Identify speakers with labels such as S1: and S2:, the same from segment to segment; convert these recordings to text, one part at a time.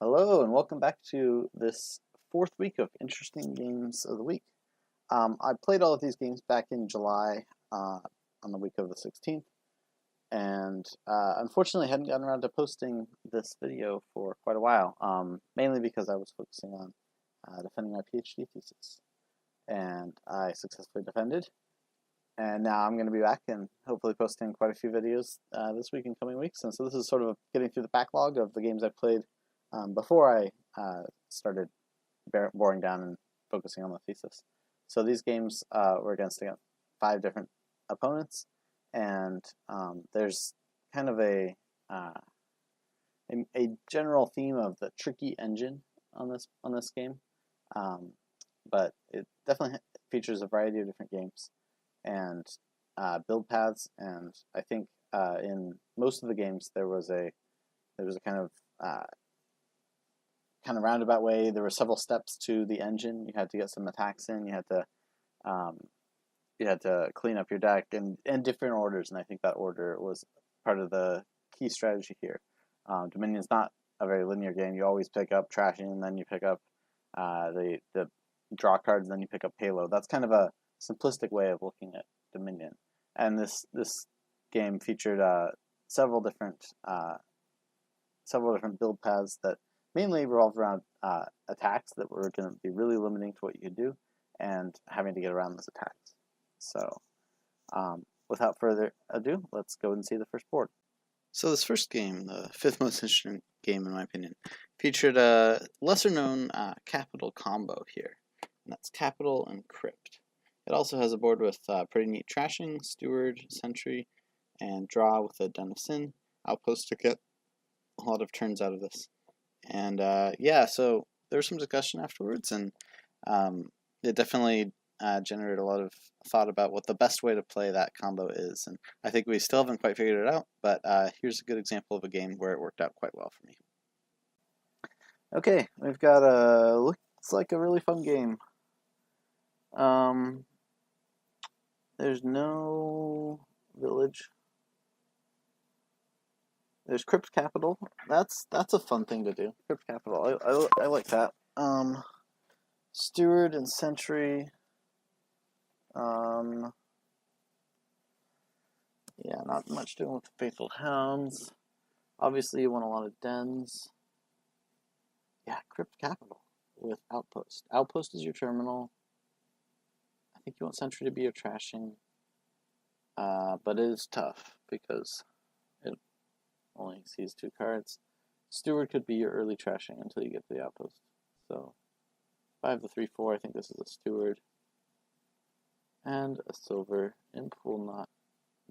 S1: Hello and welcome back to this fourth week of Interesting Games of the Week. I played all of these games back in July on the week of the 16th, and unfortunately hadn't gotten around to posting this video for quite a while, mainly because I was focusing on defending my PhD thesis. And I successfully defended, and now I'm going to be back and hopefully posting quite a few videos this week and coming weeks. And so this is sort of getting through the backlog of the games I played before I started boring down and focusing on the thesis. So these games were against 5 different opponents, and there's kind of a general theme of the tricky engine on this game, but it definitely features a variety of different games and build paths. And I think in most of the games there was a kind of roundabout way. There were several steps to the engine. You had to get some attacks in. You had to clean up your deck in different orders, and I think that order was part of the key strategy here. Dominion's not a very linear game. You always pick up trashing, and then you pick up the draw cards, and then you pick up payload. That's kind of a simplistic way of looking at Dominion. And this game featured several different build paths that mainly revolved around attacks that were going to be really limiting to what you could do, and having to get around those attacks. So, without further ado, let's go and see the first board. So this first game, the 5th most interesting game in my opinion, featured a lesser-known capital combo here, and that's Capital and Crypt. It also has a board with pretty neat trashing, Steward, Sentry, and Draw with a Den of Sin, Outpost to get a lot of turns out of this. And yeah, so there was some discussion afterwards, and it definitely generated a lot of thought about what the best way to play that combo is. And I think we still haven't quite figured it out, but here's a good example of a game where it worked out quite well for me. Okay, we've got looks like a really fun game. There's no village. There's Crypt Capital. That's a fun thing to do. Crypt Capital. I like that. Steward and Sentry. Yeah, not much doing with the Faithful Hounds. Obviously, you want a lot of dens. Yeah, Crypt Capital with Outpost. Outpost is your terminal. I think you want Sentry to be your trashing. But it is tough because it only sees 2 cards. Steward could be your early trashing until you get to the Outpost. So, 5 to 3/4, I think this is a Steward. And a silver. Imp will not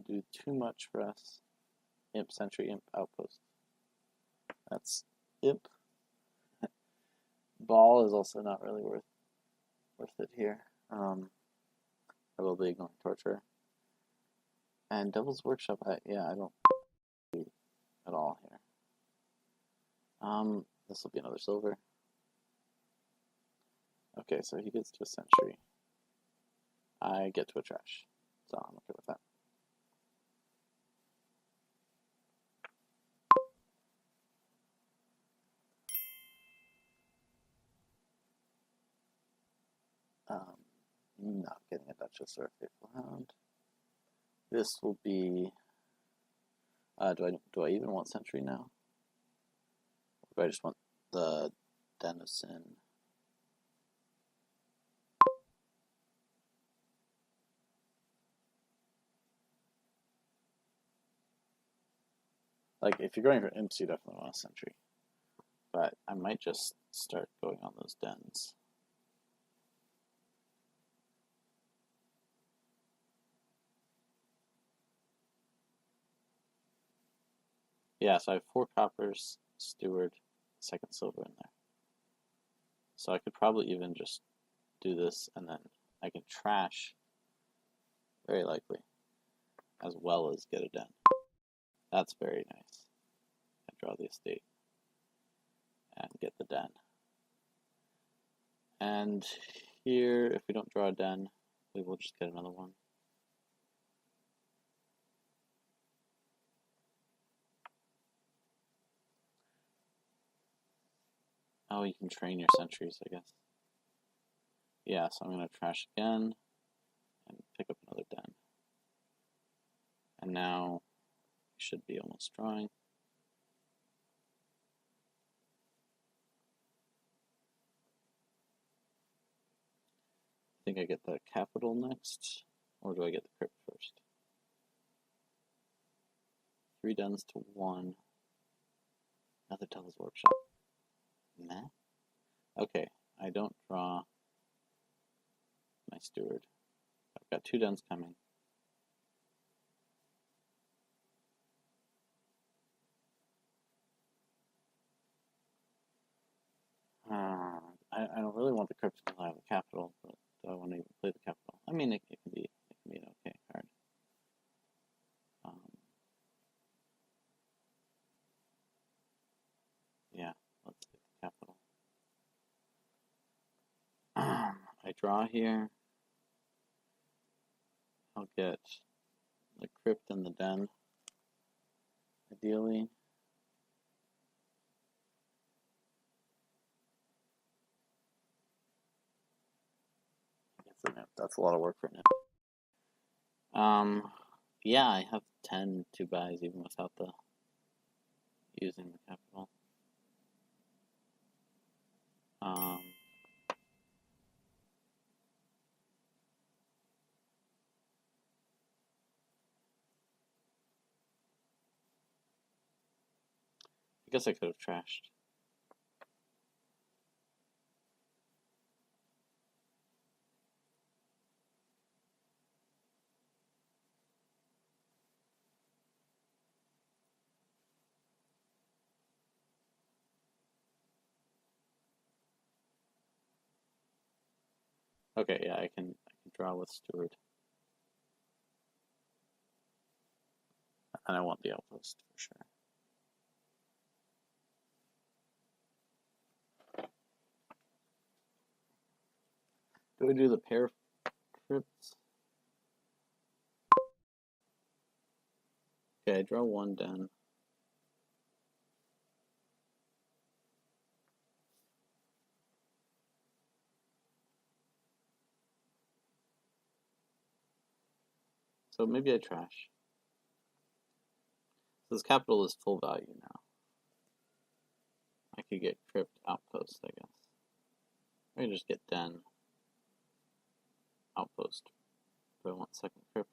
S1: do too much for us. Imp, Sentry, Imp, Outpost. That's Imp. Ball is also not really worth it here. I will be ignoring Torture. And Devil's Workshop, I don't do at all here. This will be another silver. Okay, so he gets to a Sentry. I get to a trash, so I'm okay with that. Not getting a Duchess or a Faithful Hound. This will be. Do I even want Sentry now? Or do I just want the Den of Sin? Like, if you're going for imps, you definitely want a Sentry. But I might just start going on those dens. Yeah, so I have 4 coppers, Steward, 2nd silver in there. So I could probably even just do this, and then I can trash, very likely, as well as get a den. That's very nice. I draw the estate and get the den. And here, if we don't draw a den, we will just get another one. Oh, you can train your sentries, I guess. Yeah, so I'm going to trash again and pick up another den. And now you should be almost drawing. I think I get the capital next, or do I get the crypt first? 3 dens to 1. Another Devil's Workshop. Meh. Okay, I don't draw my steward. I've got 2 dens coming. I don't really want the crypt until I have a capital, but do I want to even play the capital? I mean, it can be an okay card. Yeah, let's get the capital. I draw here. I'll get the crypt and the den, ideally. That's a lot of work for now. Yeah, I have 10 to buys even without the using the capital. I guess I could have trashed. Okay, yeah, I can draw with steward. And I want the outpost for sure. Do we do the pair of crypts? Okay, I draw 1 den. So maybe I trash. So this capital is full value now. I could get crypt outpost, I guess. Or I just get den outpost. Do I want second crypt?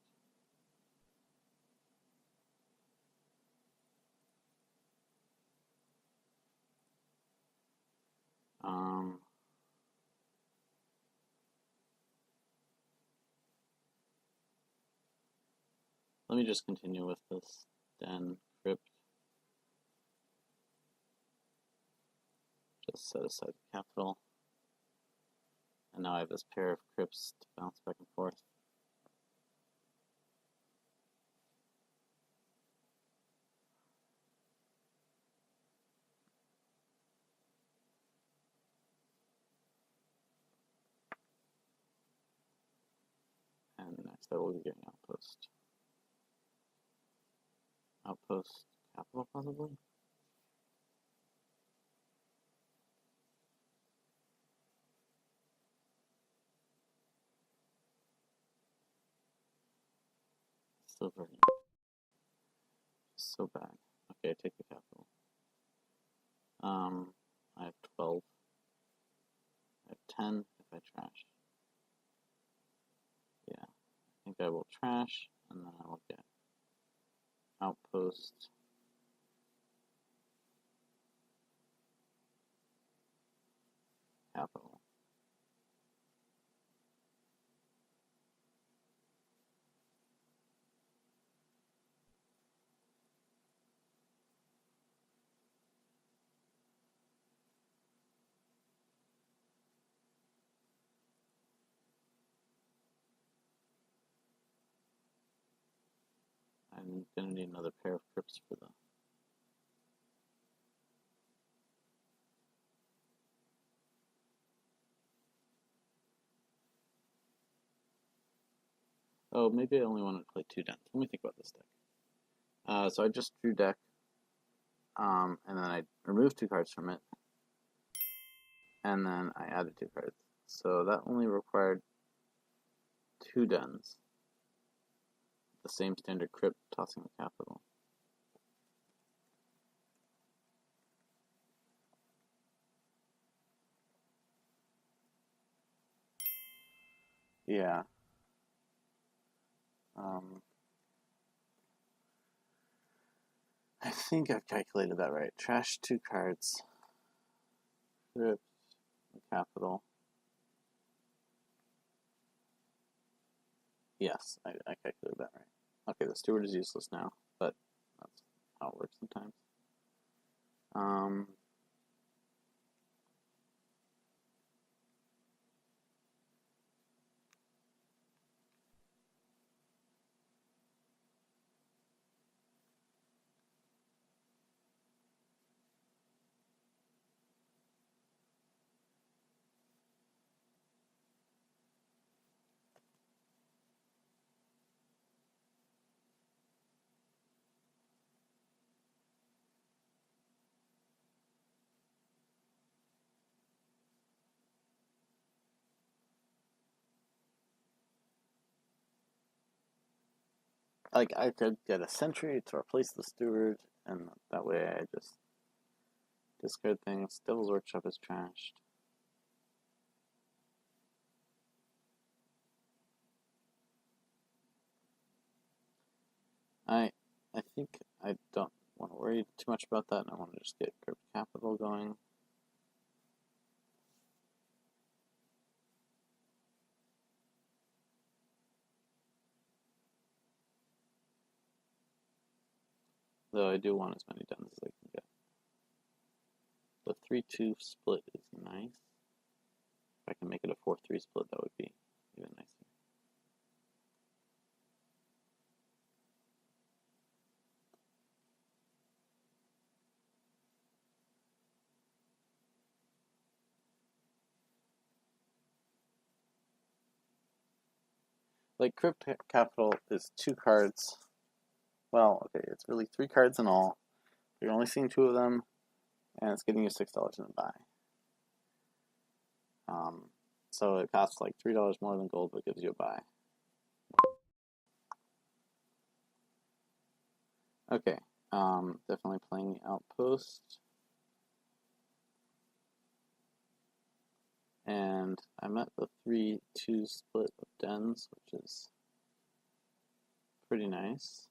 S1: Let me just continue with this den crypt. Just set aside the capital. And now I have this pair of crypts to bounce back and forth. And next I will be getting outpost. Outpost capital, probably? Still very so bad. Okay, I take the capital. I have 12. I have 10 if I trash. Yeah, I think I will trash, and then I will get outpost. Capital. I'm gonna need another pair of crypts for the oh, maybe I only want to play 2 dens. Let me think about this deck. So I just drew deck, and then I removed 2 cards from it. and then I added 2 cards. So that only required 2 dens. The same standard crypt, tossing the capital. Yeah. I think I've calculated that right. Trash 2 cards. Crypt, capital. Yes, I calculated that right. Okay, the steward is useless now, but that's how it works sometimes. Like, I could get a sentry to replace the steward, and that way I just discard things. Devil's Workshop is trashed. I think I don't want to worry too much about that, and I want to just get Crypt Capital going. Though I do want as many dens as I can get. The 3-2 split is nice. If I can make it a 4-3 split, that would be even nicer. Like, Crypt Capital is 2 cards. Well, okay, it's really 3 cards in all. You're only seeing 2 of them, and it's getting you $6 in a buy. So it costs like $3 more than gold, but gives you a buy. Okay, definitely playing the Outpost. And I'm at the 3-2 split of dens, which is pretty nice.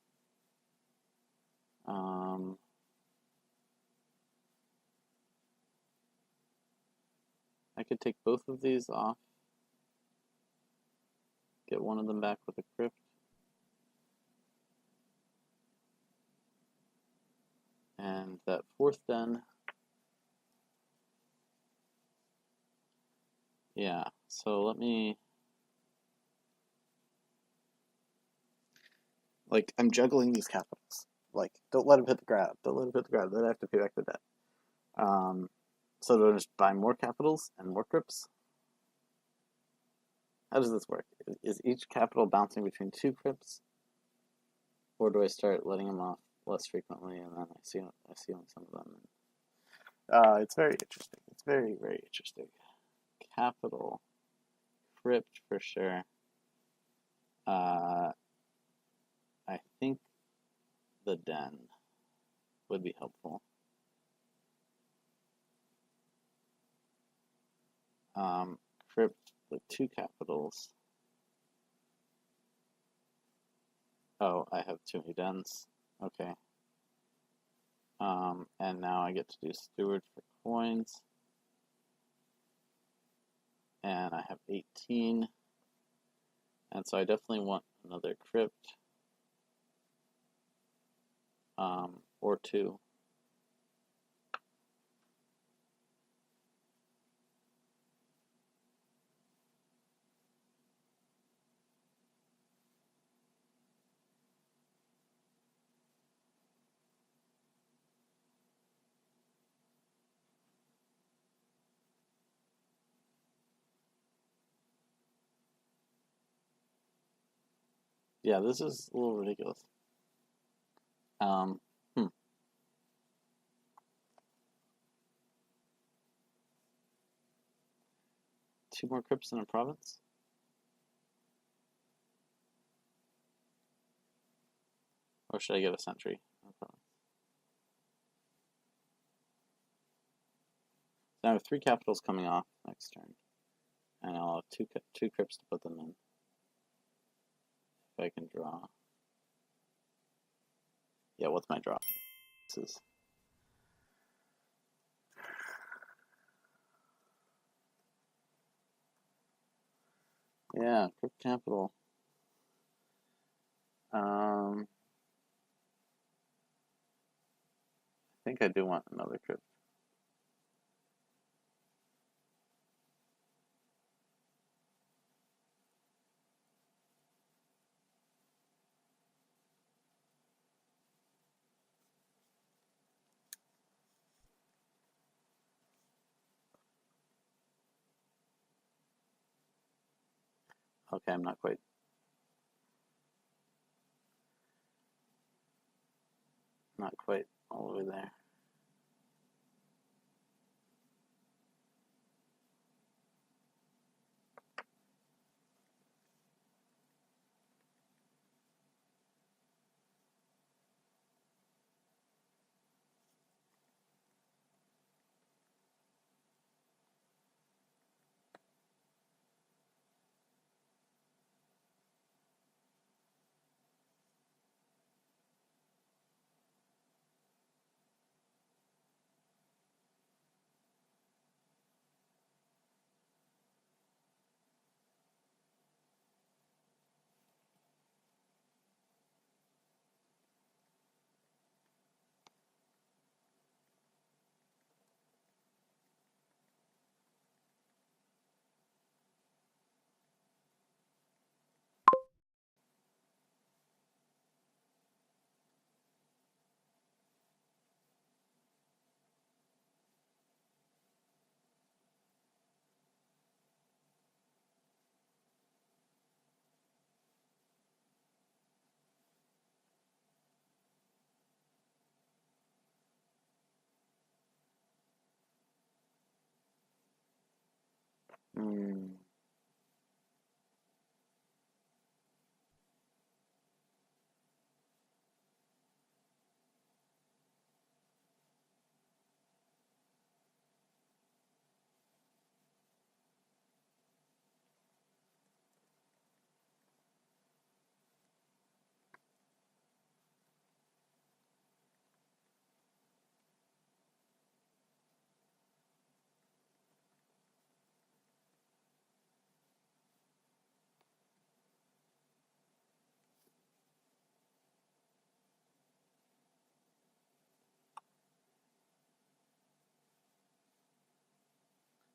S1: I could take both of these off, get one of them back with a crypt, and that 4th den, yeah, so let me, like, I'm juggling these capitals. Like, don't let him hit the ground, don't let him hit the ground, then I have to pay back the debt. So do I just buy more capitals and more crypts? How does this work? Is each capital bouncing between 2 crypts? Or do I start letting them off less frequently, and then I see on some of them? It's very interesting. It's very, very interesting. Capital, crypt for sure. I think the den would be helpful. Crypt with 2 capitals. Oh, I have too many dens. Okay. And now I get to do steward for coins. And I have 18. And so I definitely want another crypt. Or 2. Yeah, this is a little ridiculous. 2 more crypts in a province? Or should I get a sentry in a province? So I have 3 capitals coming off next turn. And I'll have two crypts to put them in. If I can draw. Yeah, what's my draw? This is... Yeah, crypt capital. I think I do want another crypt. Okay, I'm not quite all the way there.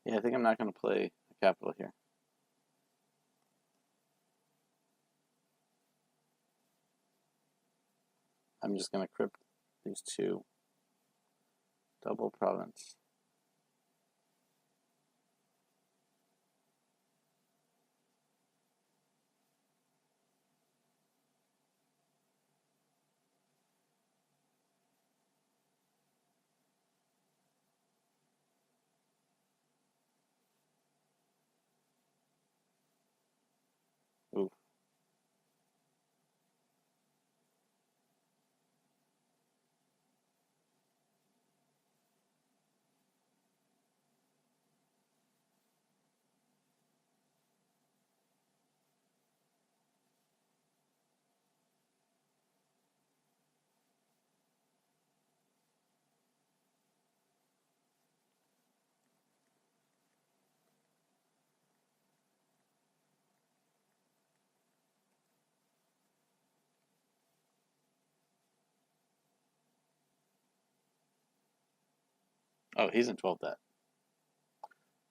S1: Yeah, I think I'm not going to play a capital here. I'm just going to crypt these 2. Double province. Oof. Oh, he's in 12 debt.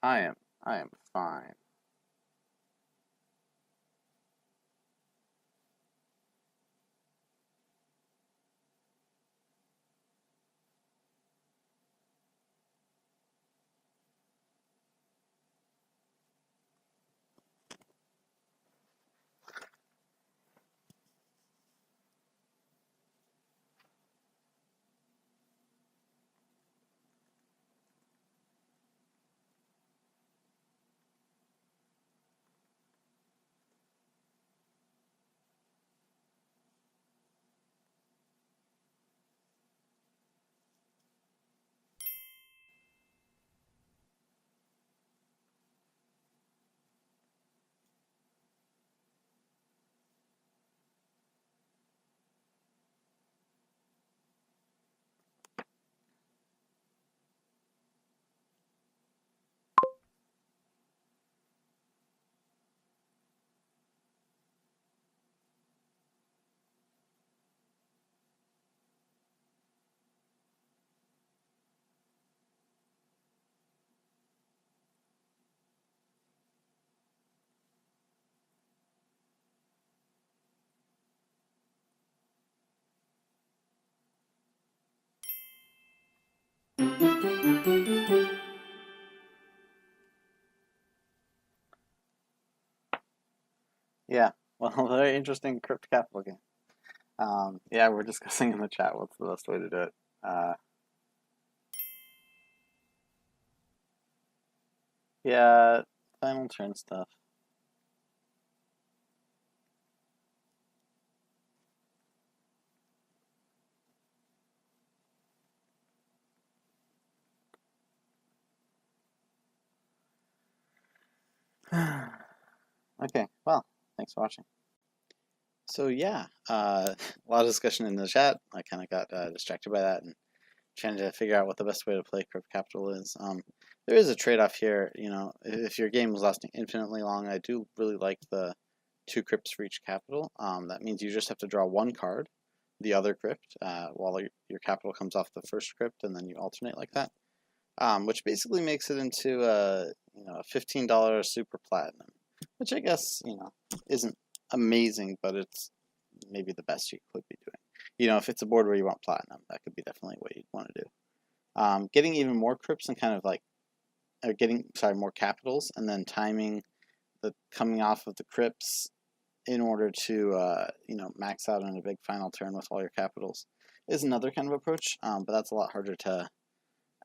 S1: I am fine. Yeah, well, very interesting crypto capital game. Yeah, we're discussing in the chat what's the best way to do it. Yeah, final turn stuff. Okay, well, thanks for watching. So yeah, a lot of discussion in the chat. I kind of got distracted by that and trying to figure out what the best way to play Crypt Capital is. There is a trade-off here. You know, if your game is lasting infinitely long, I do really like the 2 crypts for each capital. That means you just have to draw 1 card, the other crypt, while your capital comes off the first crypt, and then you alternate like that. Which basically makes it into a $15 super platinum, which I guess isn't amazing, but it's maybe the best you could be doing. If it's a board where you want platinum, that could be definitely what you'd want to do. Getting even more crypts and kind of like, or getting more capitals, and then timing the coming off of the crypts in order to max out on a big final turn with all your capitals is another kind of approach, but that's a lot harder to,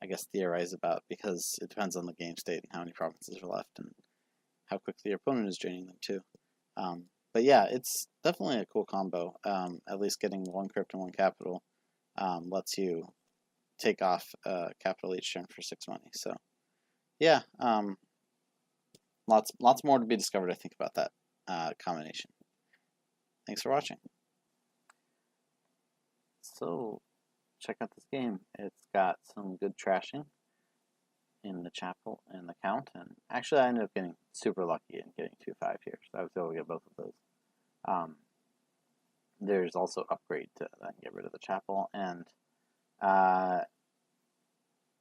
S1: I guess, theorize about, because it depends on the game state and how many provinces are left and how quickly your opponent is draining them too. But yeah, it's definitely a cool combo. At least getting 1 crypt and 1 capital lets you take off capital each turn for 6 money. So yeah, lots more to be discovered, I think, about that combination. Thanks for watching. So check out this game. It's got some good trashing in the chapel and the count, and actually I ended up getting super lucky and getting 2-5 here, so I was able to get both of those. There's also upgrade to then get rid of the chapel, and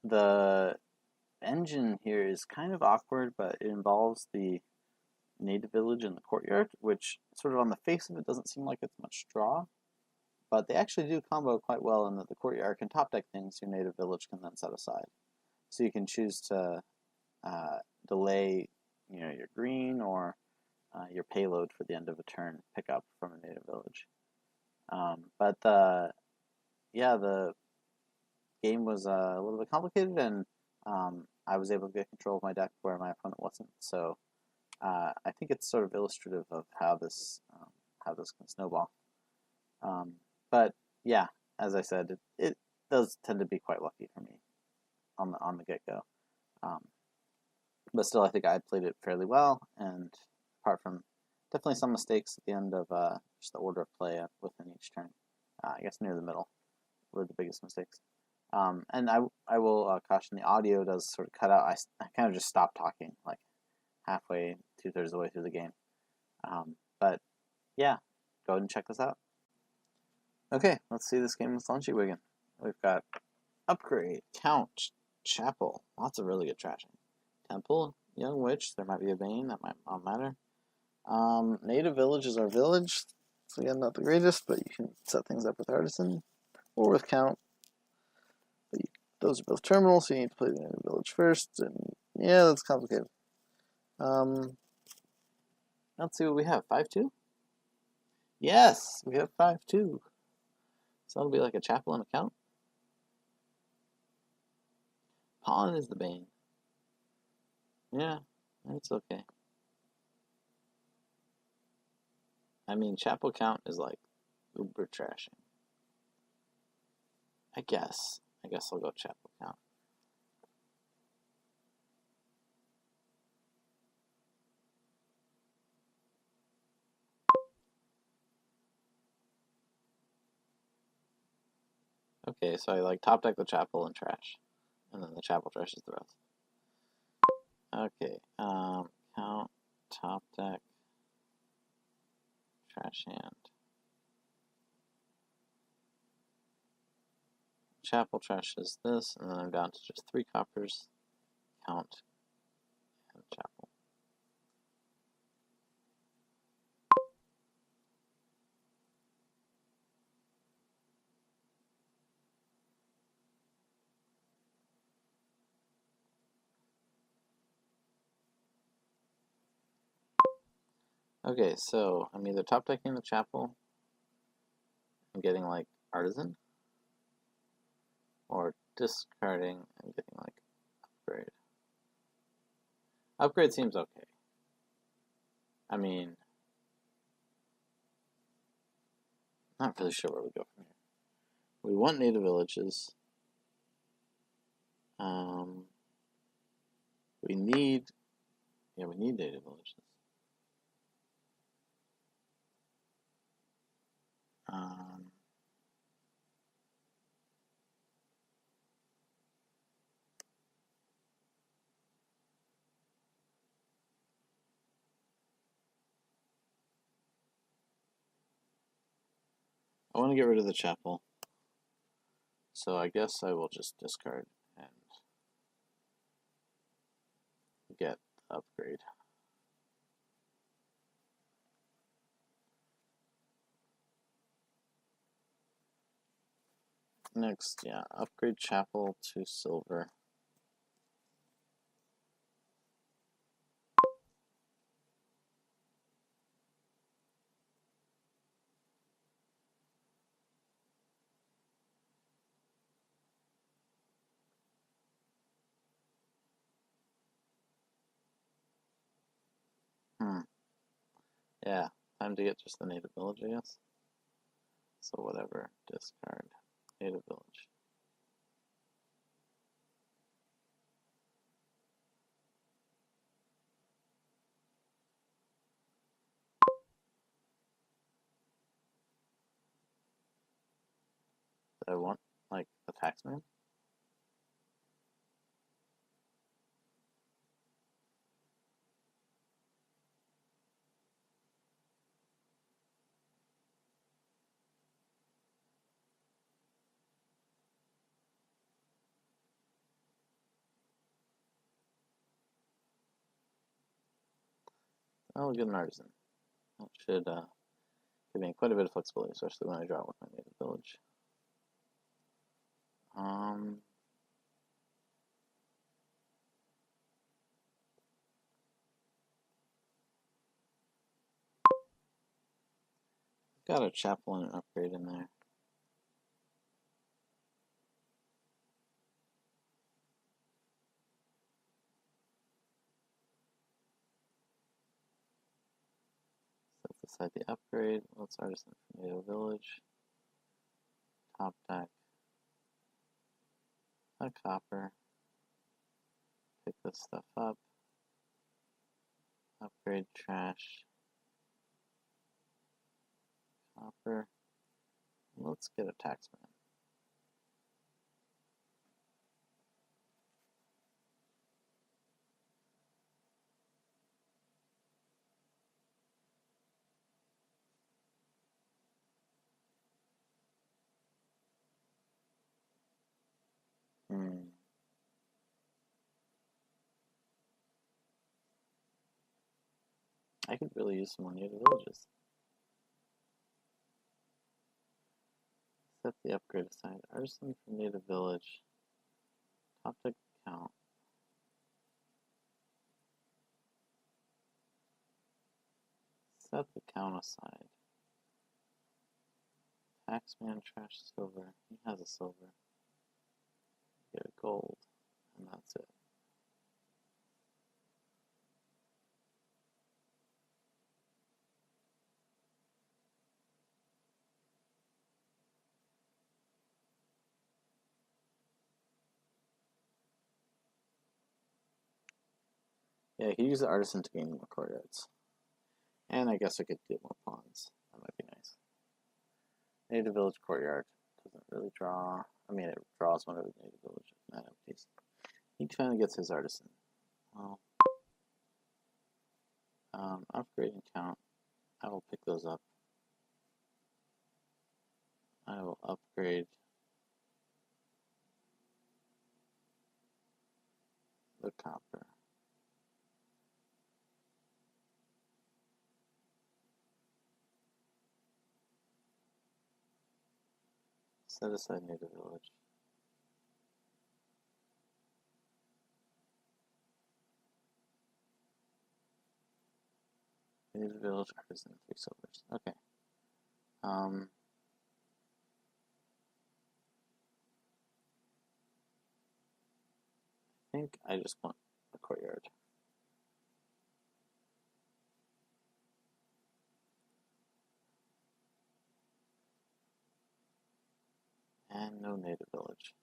S1: the engine here is kind of awkward, but it involves the native village and the courtyard, which sort of on the face of it doesn't seem like it's much draw, but they actually do combo quite well in that the courtyard can top deck things your native village can then set aside. So you can choose to delay your green or your payload for the end of a turn pickup from a native village. But the game was a little bit complicated, and I was able to get control of my deck where my opponent wasn't. So I think it's sort of illustrative of how this can snowball. But yeah, as I said, it does tend to be quite lucky for me on the get-go. But still, I think I played it fairly well, and apart from definitely some mistakes at the end of just the order of play within each turn, I guess near the middle were the biggest mistakes. And I will caution, the audio does sort of cut out. I kind of just stopped talking like halfway, 2/3 of the way through the game. But yeah, go ahead and check this out. Okay, let's see this game with Lunchy Wiggin. We've got upgrade, count, chapel, lots of really good trashing. Temple, young witch, there might be a bane, that might not matter. Native village is our village. So again, not the greatest, but you can set things up with artisan or with count. Those are both terminals, so you need to play the native village first, and yeah, that's complicated. Let's see what we have. 5-2? Yes, we have 5-2. So that'll be like a chapel and a count. Pawn is the bane. Yeah, it's okay. I mean, chapel count is like uber trashing. I guess I'll go chapel count. Okay, so I like top deck the chapel and trash, and then the chapel trashes the rest. Okay, count, top deck, trash hand. Chapel trashes this, and then I'm down to just 3 coppers, count, and chapel. Okay, so I'm either top decking the chapel and getting like artisan, or discarding and getting like upgrade. Upgrade seems okay. I mean, not really sure where we go from here. We want native villages. We need native villages. I want to get rid of the chapel, so I guess I will just discard and get the upgrade. Next, yeah, upgrade chapel to silver. Yeah, time to get just the native village, I guess. So whatever, discard native village. I want like the taxman. I'll get an artisan. That should give me quite a bit of flexibility, especially when I draw with my native village. Got a chapel and an upgrade in there. Set aside the upgrade. Let's artisan for native village. Top deck. A copper. Pick this stuff up. Upgrade trash. Copper. Let's get a taxman. I could really use some more native villages. Set the upgrade aside. Artisan for native village. Top deck count. Set the count aside. Taxman, trash, silver. He has a silver. Get a gold. And that's it. Yeah, he used the artisan to gain more courtyards. And I guess I could get more pawns. That might be nice. Native village courtyard. Doesn't really draw. I mean, it draws one of the native village not empties. He finally gets his artisan. Well, upgrade and count. I will pick those up. I will upgrade the copper. Set aside native village. Native village, artisan, 3 silvers. Okay. I think I just want a courtyard. And no native village.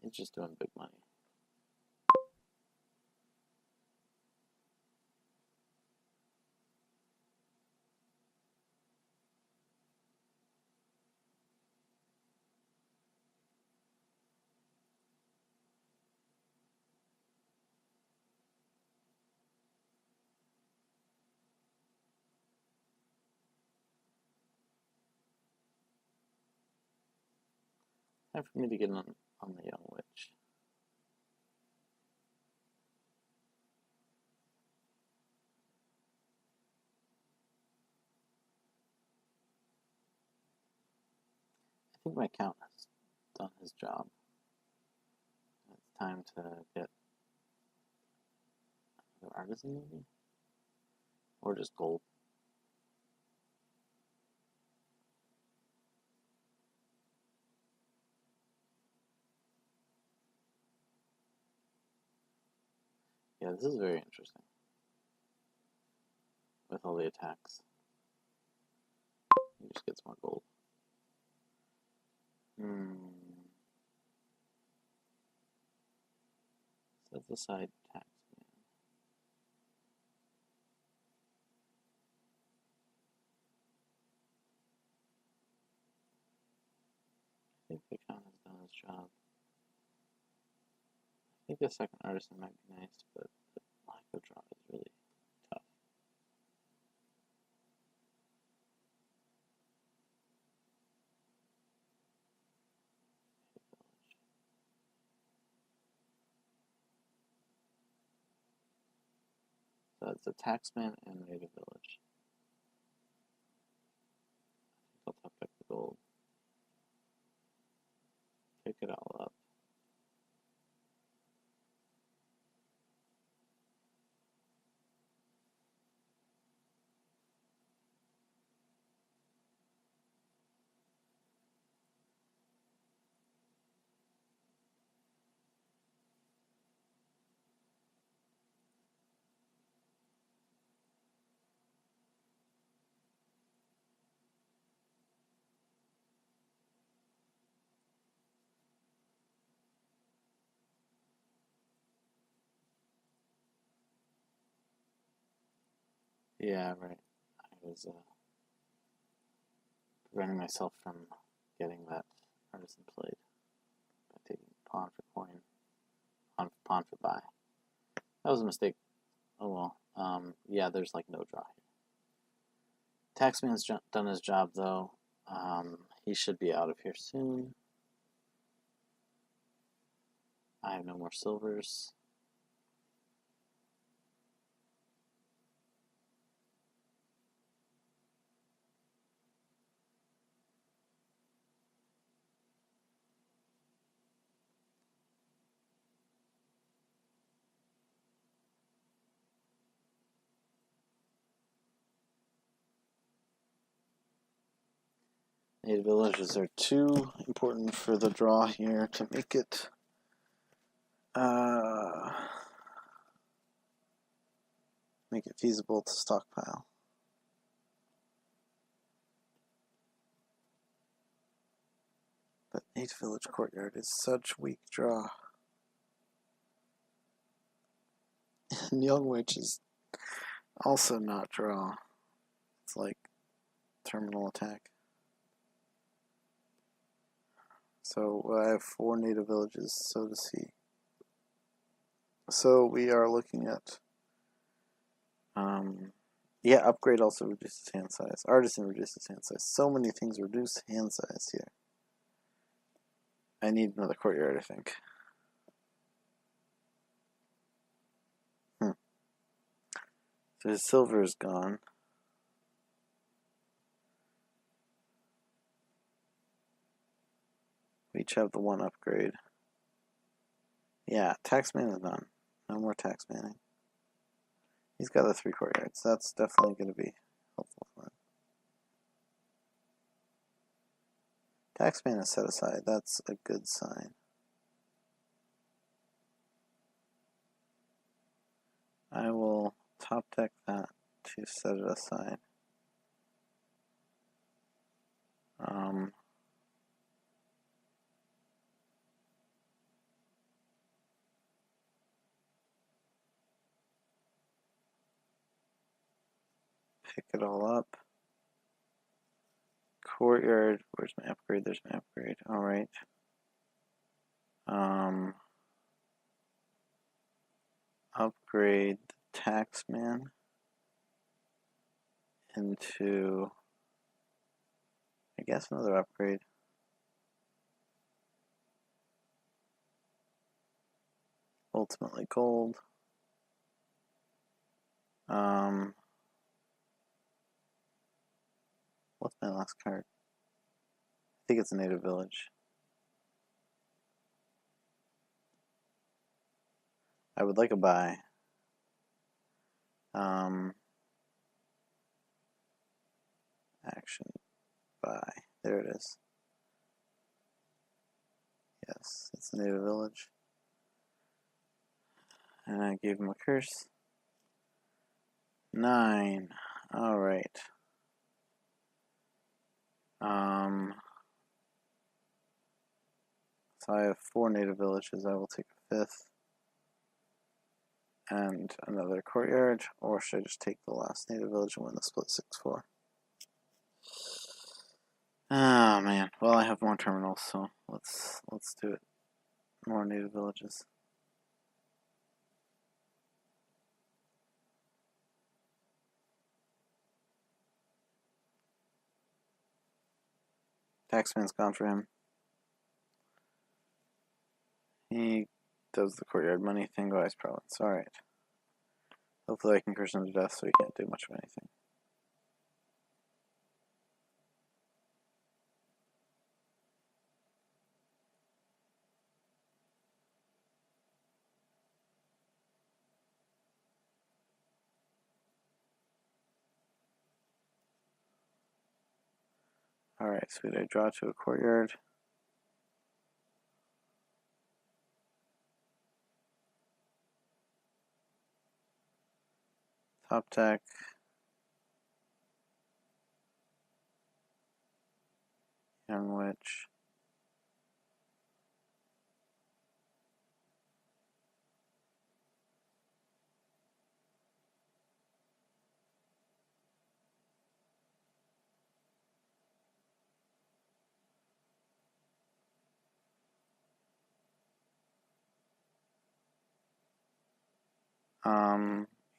S1: It's just doing big money. Time for me to get on the young witch. I think my count has done his job. It's time to get another artisan maybe? Or just gold. Yeah, this is very interesting. With all the attacks. He just gets more gold. Set aside tax man. I think the count has done his job. I think the second artisan might be nice, but the lack of draw is really tough. So it's a taxman and native village. I'll top back the gold. Pick it all up. Yeah, right. I was preventing myself from getting that artisan played by taking pawn for coin, pawn for buy. That was a mistake. Oh well. Yeah, there's like no draw here. Taxman's done his job though. He should be out of here soon. I have no more silvers. Native villages are too important for the draw here to make it feasible to stockpile. But native village courtyard is such weak draw. And young witch is also not draw. It's like terminal attack. So I have 4 native villages, so to see. So we are looking at, yeah, upgrade also reduces hand size. Artisan reduces hand size. So many things reduce hand size here. I need another courtyard, I think. So his silver is gone. We each have the 1 upgrade. Yeah, taxman is done. No more tax manning. He's got the 3 courtyards. That's definitely going to be helpful for him. Tax man is set aside. That's a good sign. I will top deck that to set it aside. Pick it all up. Courtyard, where's my upgrade? There's my upgrade. Alright. Upgrade the taxman into, I guess, another upgrade. Ultimately gold. What's my last card? I think it's a native village. I would like a buy. Action buy. There it is. Yes, it's a native village. And I gave him a curse. 9. Alright. So I have 4 native villages. I will take a 5th. And another courtyard. Or should I just take the last native village and win the split 6-4? Oh man. Well, I have more terminals, so let's do it. More native villages. Taxman's gone for him. He does the courtyard money thing, guys. Province. Alright. Hopefully I can curse him to death so he can't do much of anything. Alright, sweet. I draw to a courtyard. Top deck. Young Witch.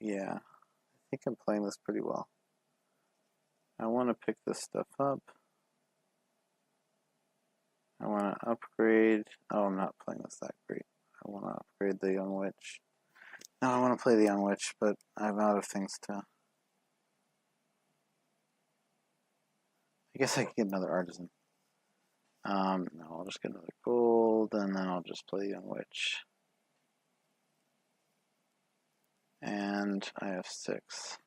S1: Yeah. I think I'm playing this pretty well. I want to pick this stuff up. I want to upgrade. Oh, I'm not playing this that great. I want to upgrade the Young Witch. No, I want to play the Young Witch, but I'm out of things to... I guess I could get another Artisan. No, I'll just get another gold, and then I'll just play the Young Witch. And I have 6.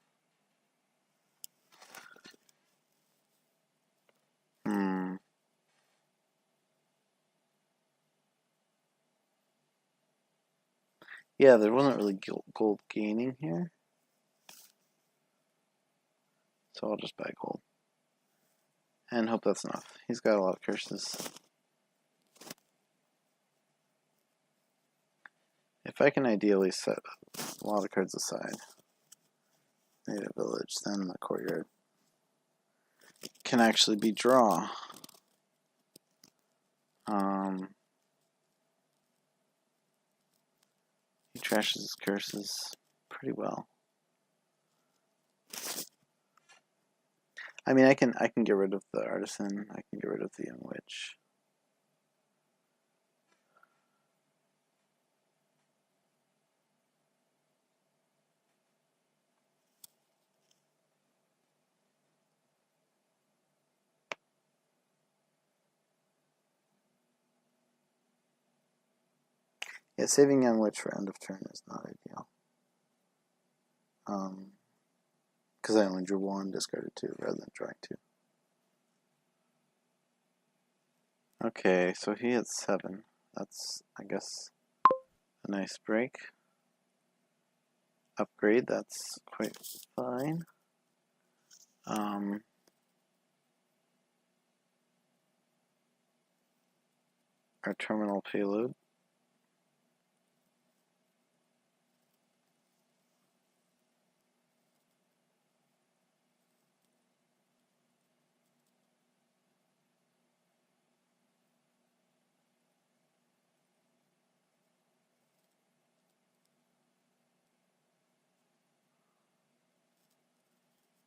S1: Yeah, there wasn't really gold gaining here. So I'll just buy gold. And hope that's enough. He's got a lot of curses. If I can ideally set a lot of cards aside, native village, then the courtyard can actually be draw. He trashes his curses pretty well. I mean, I can get rid of the Artisan. I can get rid of the Young Witch. Yeah, saving Young Witch for end of turn is not ideal. Because I only drew 1, discarded 2 rather than drawing 2. Okay, so he hit 7. That's, I guess, a nice break. Upgrade, that's quite fine. Our terminal payload.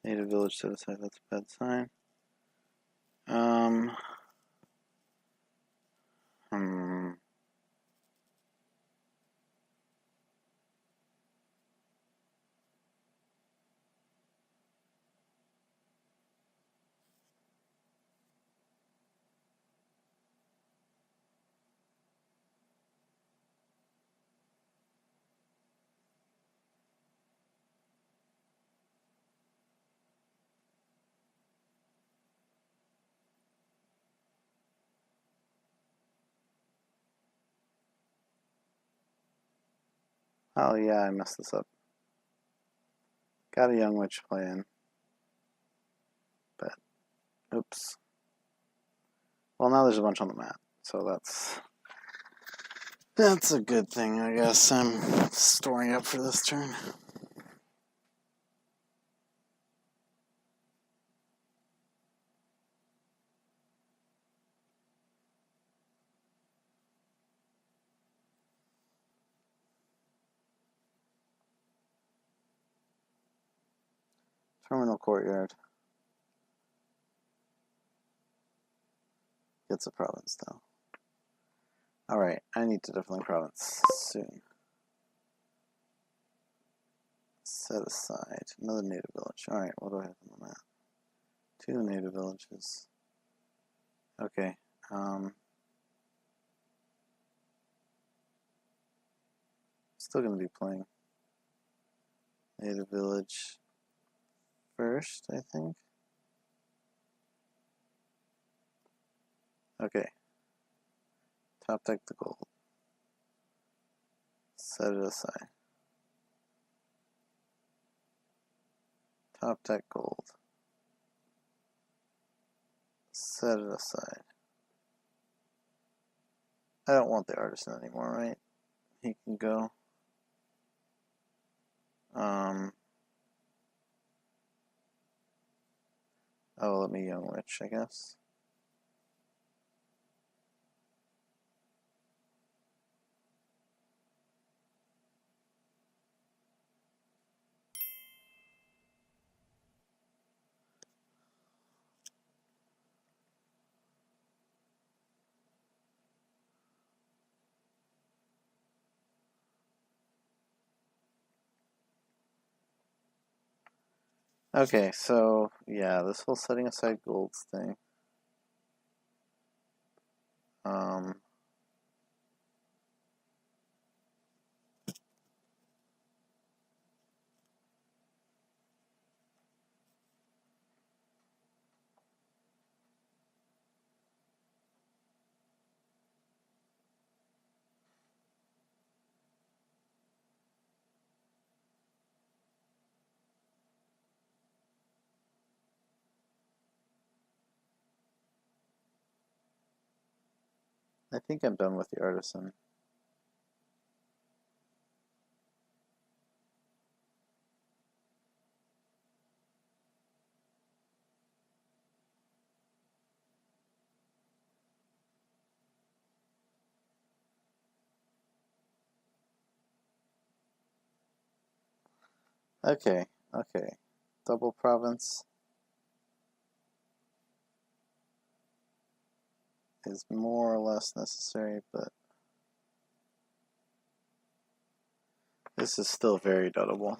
S1: Native village set aside, that's a bad sign. Oh yeah, I messed this up. Got a Young Witch plan, but oops. Well, now there's a bunch on the map, so that's a good thing, I guess. I'm storing up for this turn. Terminal Courtyard. Gets a province, though. Alright, I need to definitely province soon. Set aside. Another native village. Alright, what do I have on the map? 2 native villages. Okay, still gonna be playing native village first, I think. Okay. Top deck the gold. Set it aside. Top deck gold. Set it aside. I don't want the artisan anymore, right? He can go. Oh, let me Young Witch, I guess. Okay, so yeah, this whole setting aside golds thing. I think I'm done with the artisan. Okay, okay. Double province is more or less necessary, but this is still very duttable.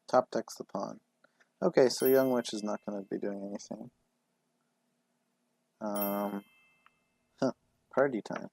S1: Top deck's the pawn. Okay, so young witch is not going to be doing anything. Huh, party time.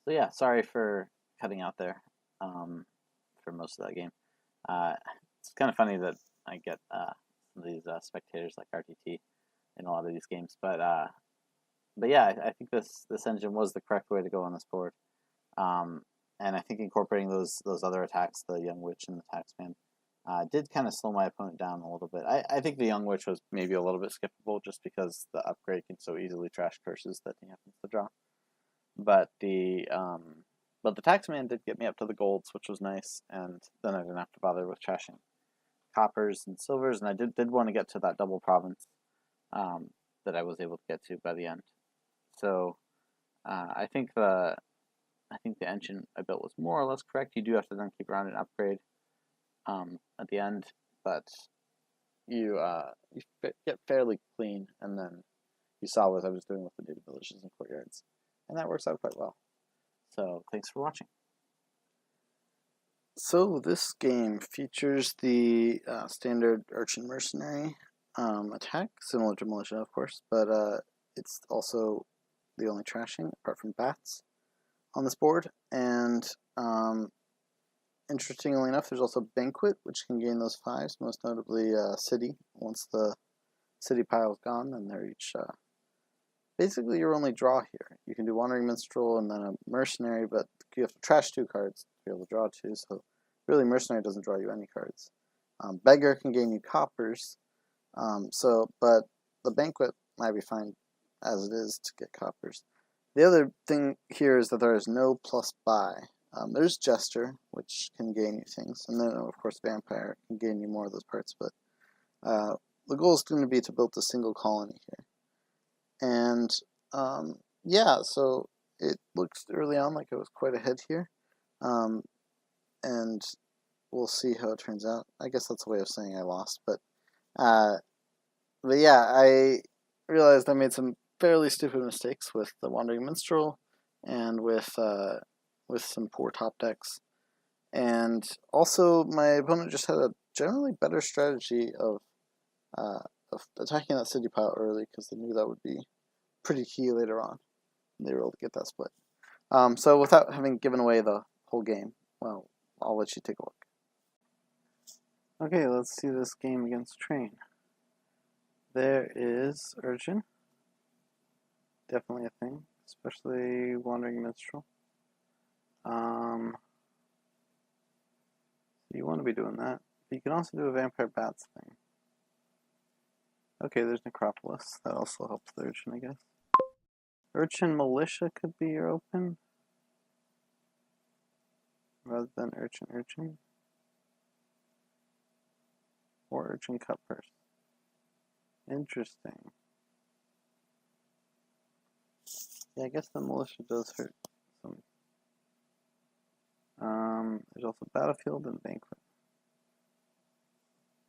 S1: So yeah, sorry for cutting out there for most of that game. Uh, it's kind of funny that I get some of these spectators like RTT in a lot of these games, but yeah, I think this engine was the correct way to go on this board. Um, and I think incorporating those other attacks, the Young Witch and the Taxman, did kind of slow my opponent down a little bit. I think the Young Witch was maybe a little bit skippable just because the upgrade can so easily trash curses that he happens to draw. But the Taxman did get me up to the golds, which was nice, and then I didn't have to bother with trashing coppers and silvers, and I did want to get to that double province that I was able to get to by the end. So I think the engine I built was more or less correct. You do have to then keep around and upgrade at the end, but you get fairly clean, and then you saw what I was doing with the data villages and courtyards, and that works out quite well. So thanks for watching. So this game features the standard Urchin Mercenary attack, similar to Militia, of course, but it's also the only trashing, apart from bats, on this board. And interestingly enough, there's also Banquet, which can gain those 5s, most notably City. Once the City pile is gone, then they're each basically your only draw here. You can do Wandering Minstrel and then a Mercenary, but you have to trash 2 cards to be able to draw 2, so really Mercenary doesn't draw you any cards. Beggar can gain you coppers, but the Banquet might be fine as it is to get coppers. The other thing here is that there is no plus buy. There's Jester, which can gain you things, and then of course Vampire can gain you more of those parts, but the goal is going to be to build a single colony here. And yeah, so it looks early on like it was quite ahead here, and we'll see how it turns out. I guess that's a way of saying I lost, but yeah, I realized I made some fairly stupid mistakes with the Wandering Minstrel and with some poor top decks, and also my opponent just had a generally better strategy of attacking that city pile early because they knew that would be pretty key later on. They were able to get that split. So without having given away the whole game, well, I'll let you take a look. Okay, let's see this game against Train. There is Urchin. Definitely a thing, especially Wandering Minstrel. You want to be doing that. But you can also do a Vampire Bats thing. Okay, there's Necropolis. That also helps the Urchin, I guess. Urchin Militia could be your open, rather than Urchin. Or Urchin Cut Purse. Interesting. Yeah, I guess the Militia does hurt some. There's also Battlefield and Banquet.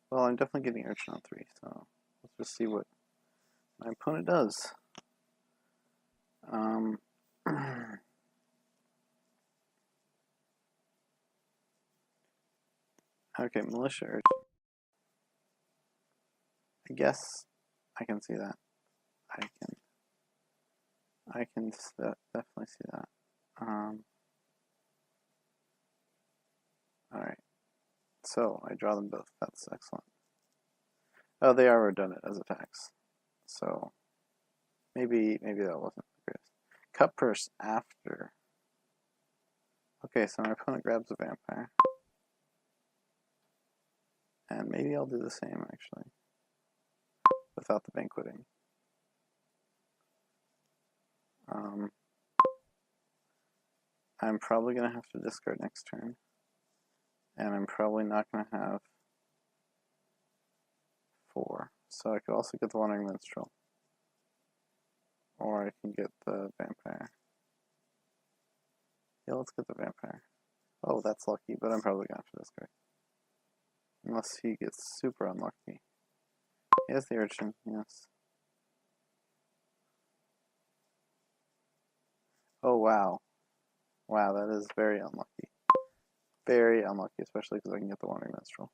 S1: Well, I'm definitely getting Urchin on 3, so let's just see what my opponent does. Okay, Militia Urchin. I guess I can see that. I can definitely see that. Alright. So, I draw them both. That's excellent. Oh, they are redundant as attacks. So, maybe that wasn't the greatest. Cut Purse after. Okay, so my opponent grabs a Vampire. And maybe I'll do the same, actually. Without the Banqueting. I'm probably going to have to discard next turn. And I'm probably not going to have 4. So I could also get the Wandering Minstrel. Or I can get the Vampire. Yeah, let's get the Vampire. Oh, that's lucky, but I'm probably going to have to discard. Unless he gets super unlucky. He has the Urchin, yes. Oh, wow. Wow, that is very unlucky. Very unlucky, especially because I can get the Wandering Minstrel.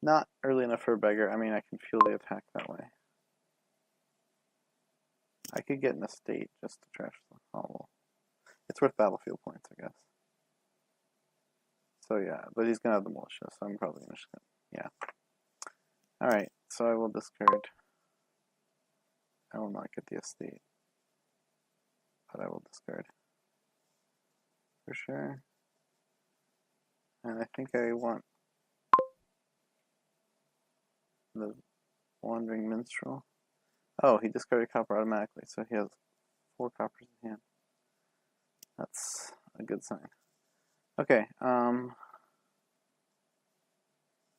S1: Not early enough for a Beggar. I mean, I can feel the attack that way. I could get an estate just to trash the hovel. It's worth battlefield points, I guess. So yeah, but he's gonna have the militia, so I'm probably gonna yeah. Alright, so I will discard. I will not get the estate, but I will discard for sure. And I think I want the Wandering Minstrel. Oh, he discarded copper automatically, so he has 4 coppers in hand. That's a good sign. Okay,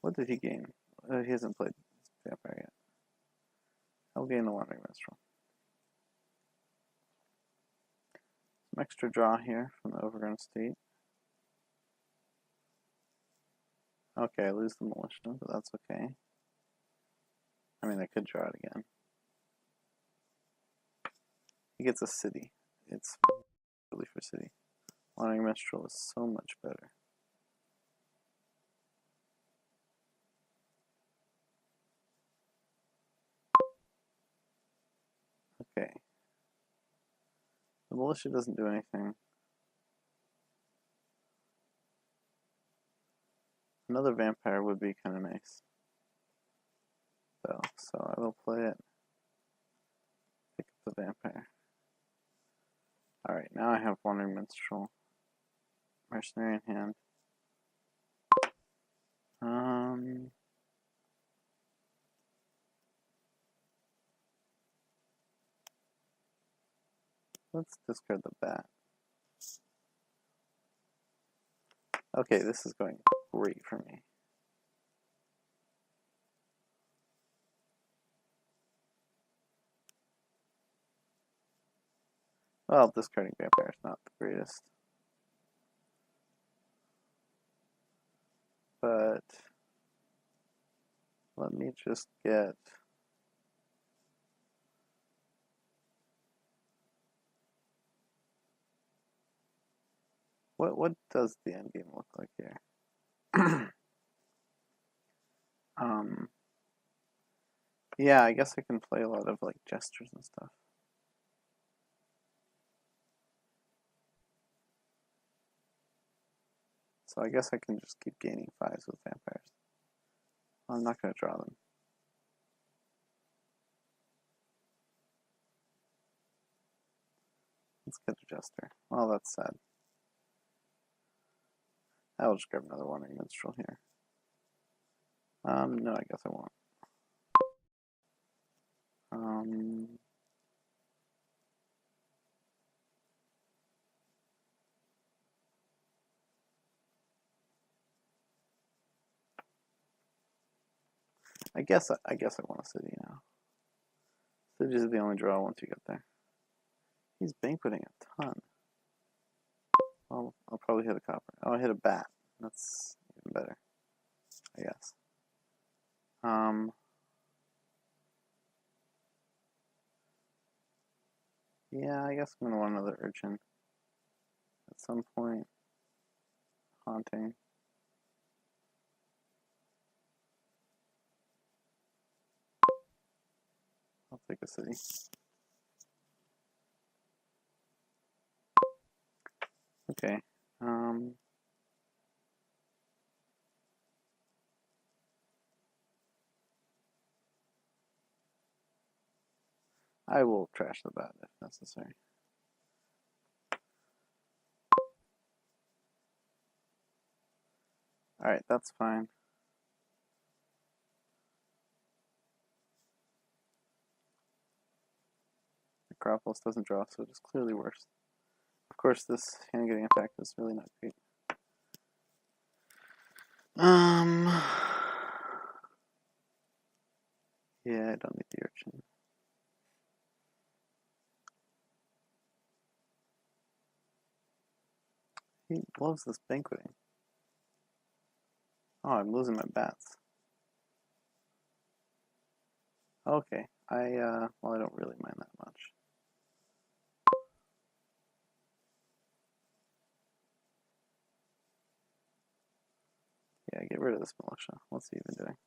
S1: what did he gain? He hasn't played Vampire yet. I'll gain the Wandering Minstrel. Some extra draw here from the Overgrown Estate. Okay, I lose the militia, but that's okay. I mean, I could draw it again. He gets a city. It's really for city. Wandering Minstrel is so much better. Okay. The militia doesn't do anything. Another vampire would be kind of nice. So I will play it. Pick up the vampire. Alright, now I have Wandering Minstrel. Mercenary in hand. Let's discard the bat. Okay, this is going great for me. Well, discarding vampire is not the greatest. But let me just get what does the end game look like here? Yeah, I guess I can play a lot of like gestures and stuff. So I guess I can just keep gaining 5s with vampires. I'm not going to draw them. Let's get a jester. Well, that's sad. I will just grab another Wandering Minstrel here. No, I guess I won't. I guess I want a city now. Cities is the only draw once you get there. He's banqueting a ton. Well, I'll probably hit a copper. Oh, I hit a bat. That's even better, I guess. Yeah, I guess I'm gonna want another urchin at some point. Haunting. I'll take a city. Okay. I will trash the bat if necessary. Alright, that's fine. Acropolis doesn't draw, so it is clearly worse. Of course, this hand getting attacked is really not great. Yeah, I don't need the urchin. He loves this banqueting. Oh, I'm losing my bats. Okay, well, I don't really mind that much. Yeah, get rid of this militia. What's he even doing?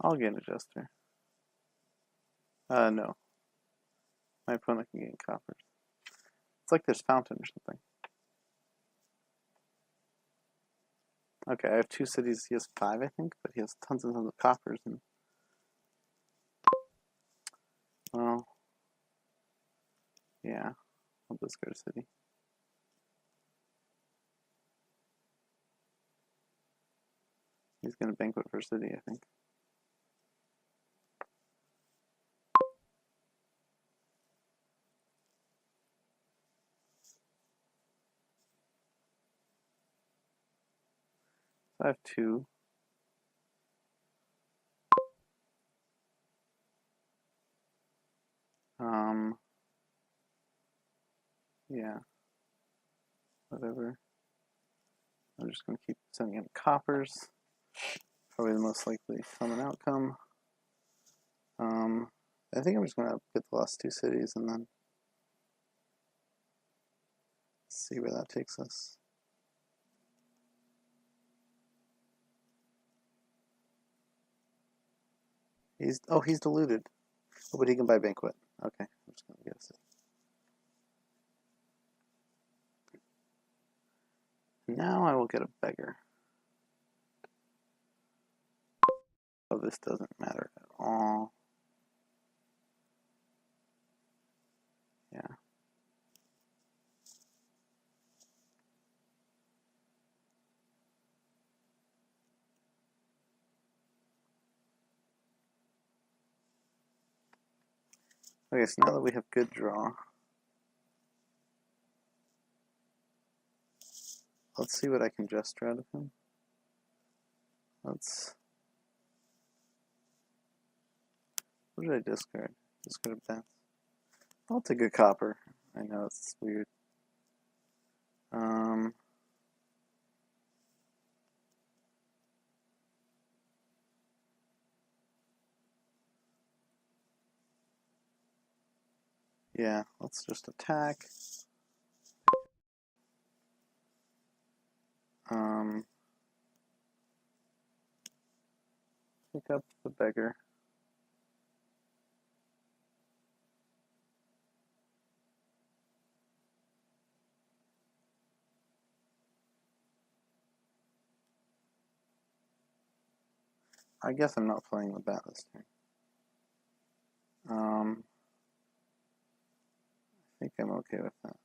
S1: I'll gain a jester. No. My opponent can gain coppers. It's like there's fountain or something. Okay, I have 2 cities. He has 5, I think, but he has tons and tons of coppers. And well, yeah, I'll just go to city. He's going to banquet for city, I think. So I have 2. Yeah. Whatever. I'm just going to keep sending him coppers. Probably the most likely common outcome. I think I'm just going to get the last 2 cities and then see where that takes us. He's diluted. Oh, but he can buy banquet. Okay, I'm just going to guess it. Now I will get a beggar. Oh, this doesn't matter at all. Yeah. Okay, so now that we have good draw, let's see what I can gesture out of him. What did I discard? Discard bats. I'll take a copper. I know it's weird. Yeah, let's just attack. Pick up the beggar. I guess I'm not playing the bat this turn. I think I'm okay with that.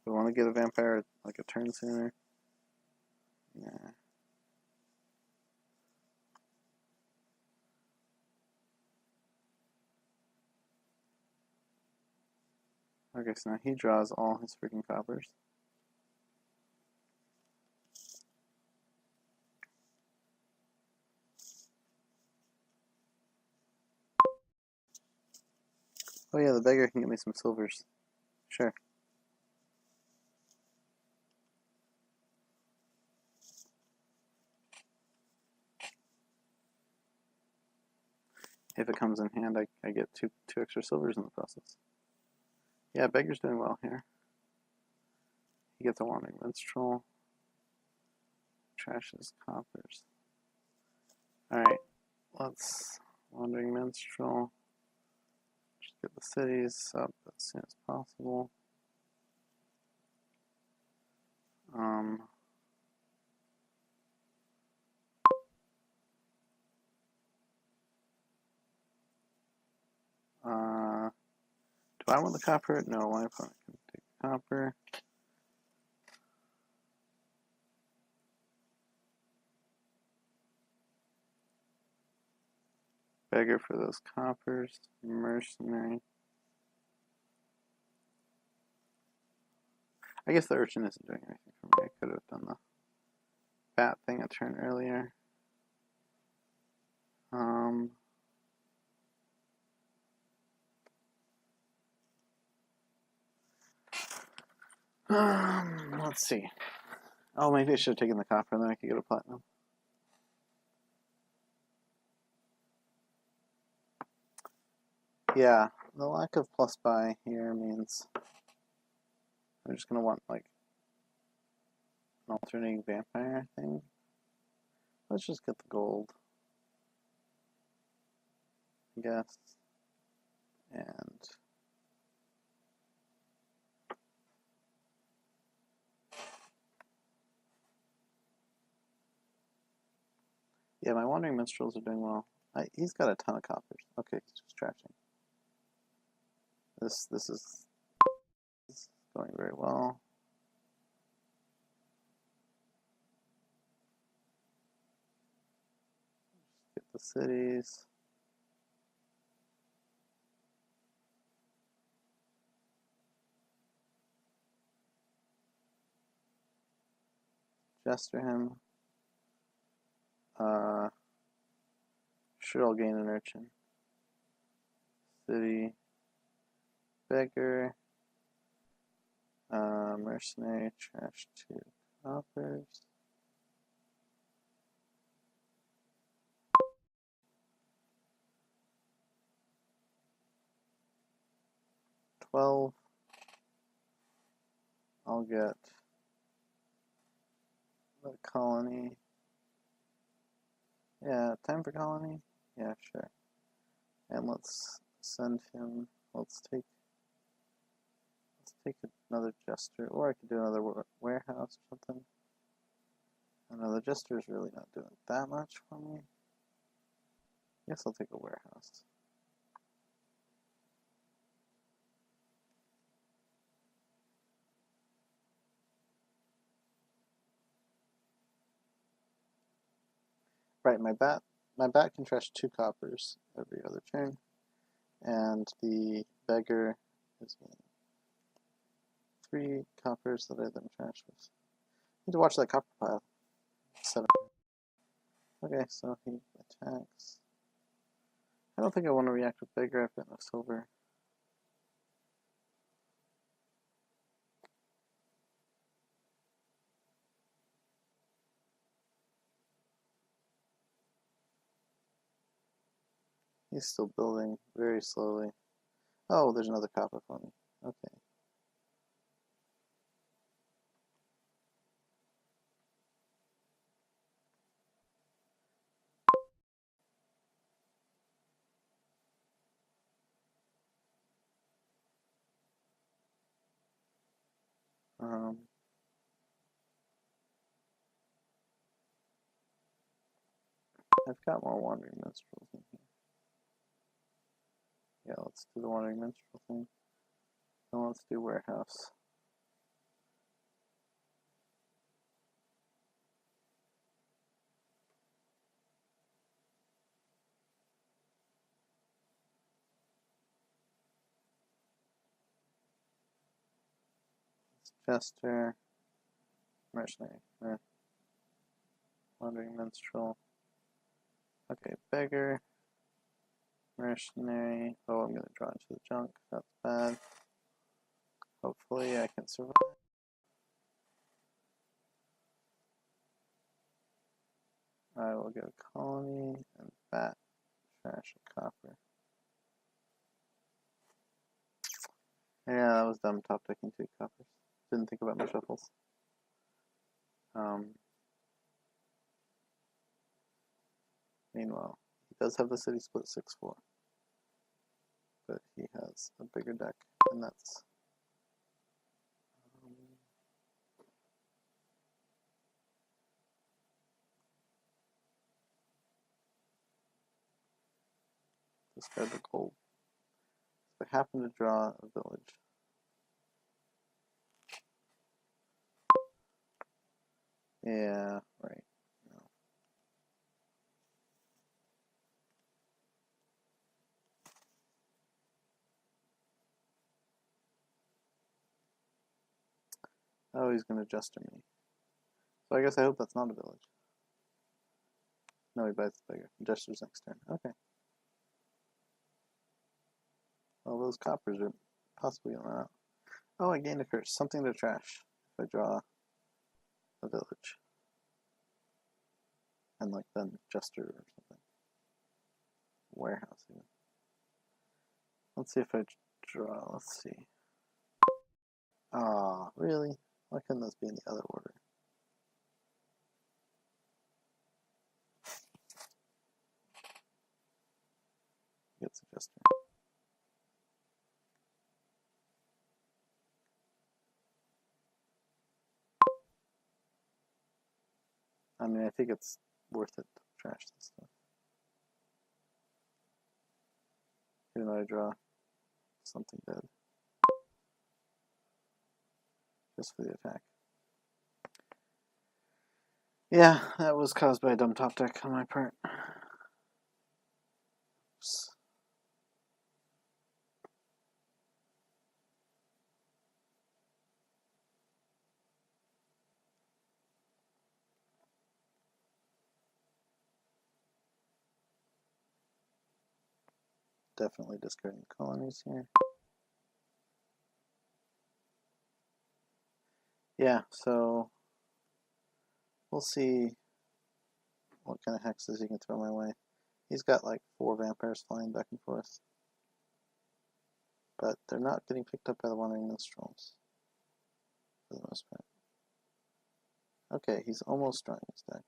S1: Do I want to get a vampire like a turn sooner? Nah. Okay, so now he draws all his freaking coppers. Oh yeah, the beggar can get me some silvers. Sure. If it comes in hand, I get two extra silvers in the process. Yeah, beggar's doing well here. He gets a wandering minstrel. Trashes coppers. Alright, let's wandering minstrel. Just get the cities up as soon as possible. Do I want the copper? No, my opponent can take copper. Beggar for those coppers. Mercenary. I guess the urchin isn't doing anything for me. I could have done the bat thing a turn earlier. Let's see. Oh, maybe I should have taken the copper and then I could get a platinum. Yeah, the lack of plus buy here means I'm just going to want, like, an alternating vampire thing. Let's just get the gold, I guess. And yeah, my wandering minstrels are doing well. He's got a ton of coppers. Okay, he's just trashing. This is going very well. Get the cities. Jester him. Sure, I'll gain an urchin. City. Beggar. Mercenary. Trash 2 coppers. $12. I'll get the colony. Yeah, time for colony? Yeah, sure. And let's send him, let's take another jester, or I could do another warehouse or something. I know the jester is really not doing that much for me. Guess I'll take a warehouse. Right, my bat can trash 2 coppers every other turn, and the beggar is getting 3 coppers that I then trash with. Need to watch that copper pile. 7. Okay, so he attacks. I don't think I want to react with beggar. I've got no silver. He's still building very slowly. Oh, there's another copper for me. Okay. I've got more wandering minstrels in here. Yeah, let's do the wandering minstrel thing. And let's do warehouse. Jester, mercenary, wandering minstrel. Okay, beggar, mercenary. Oh, I'm gonna draw into the junk. That's bad. Hopefully, I can survive. I will get a colony and bat, trash, a copper. Yeah, that was dumb. Top decking 2 coppers. Didn't think about my shuffles. Meanwhile, he does have the city split 6-4, but he has a bigger deck, and that's discard the gold. So I happen to draw a village. Yeah, right. No. Oh, he's going to jester me. So I guess I hope that's not a village. No, he buys the bigger. Gestures next turn. Okay. Well, those coppers are possibly going to run out. Oh, I gained a curse. Something to trash if I draw a village. And like then jester or something. Warehouse even. Let's see if I draw. Let's see. Ah, really? Why couldn't this be in the other order? Good suggestion. I mean, I think it's worth it to trash this stuff. Even though I draw something dead. Just for the attack. Yeah, that was caused by a dumb top deck on my part. Oops. Definitely discarding colonies here. Yeah, so we'll see what kind of hexes he can throw my way. He's got like 4 vampires flying back and forth. But they're not getting picked up by the Wandering Minstrels, for the most part. Okay, he's almost drawing his deck.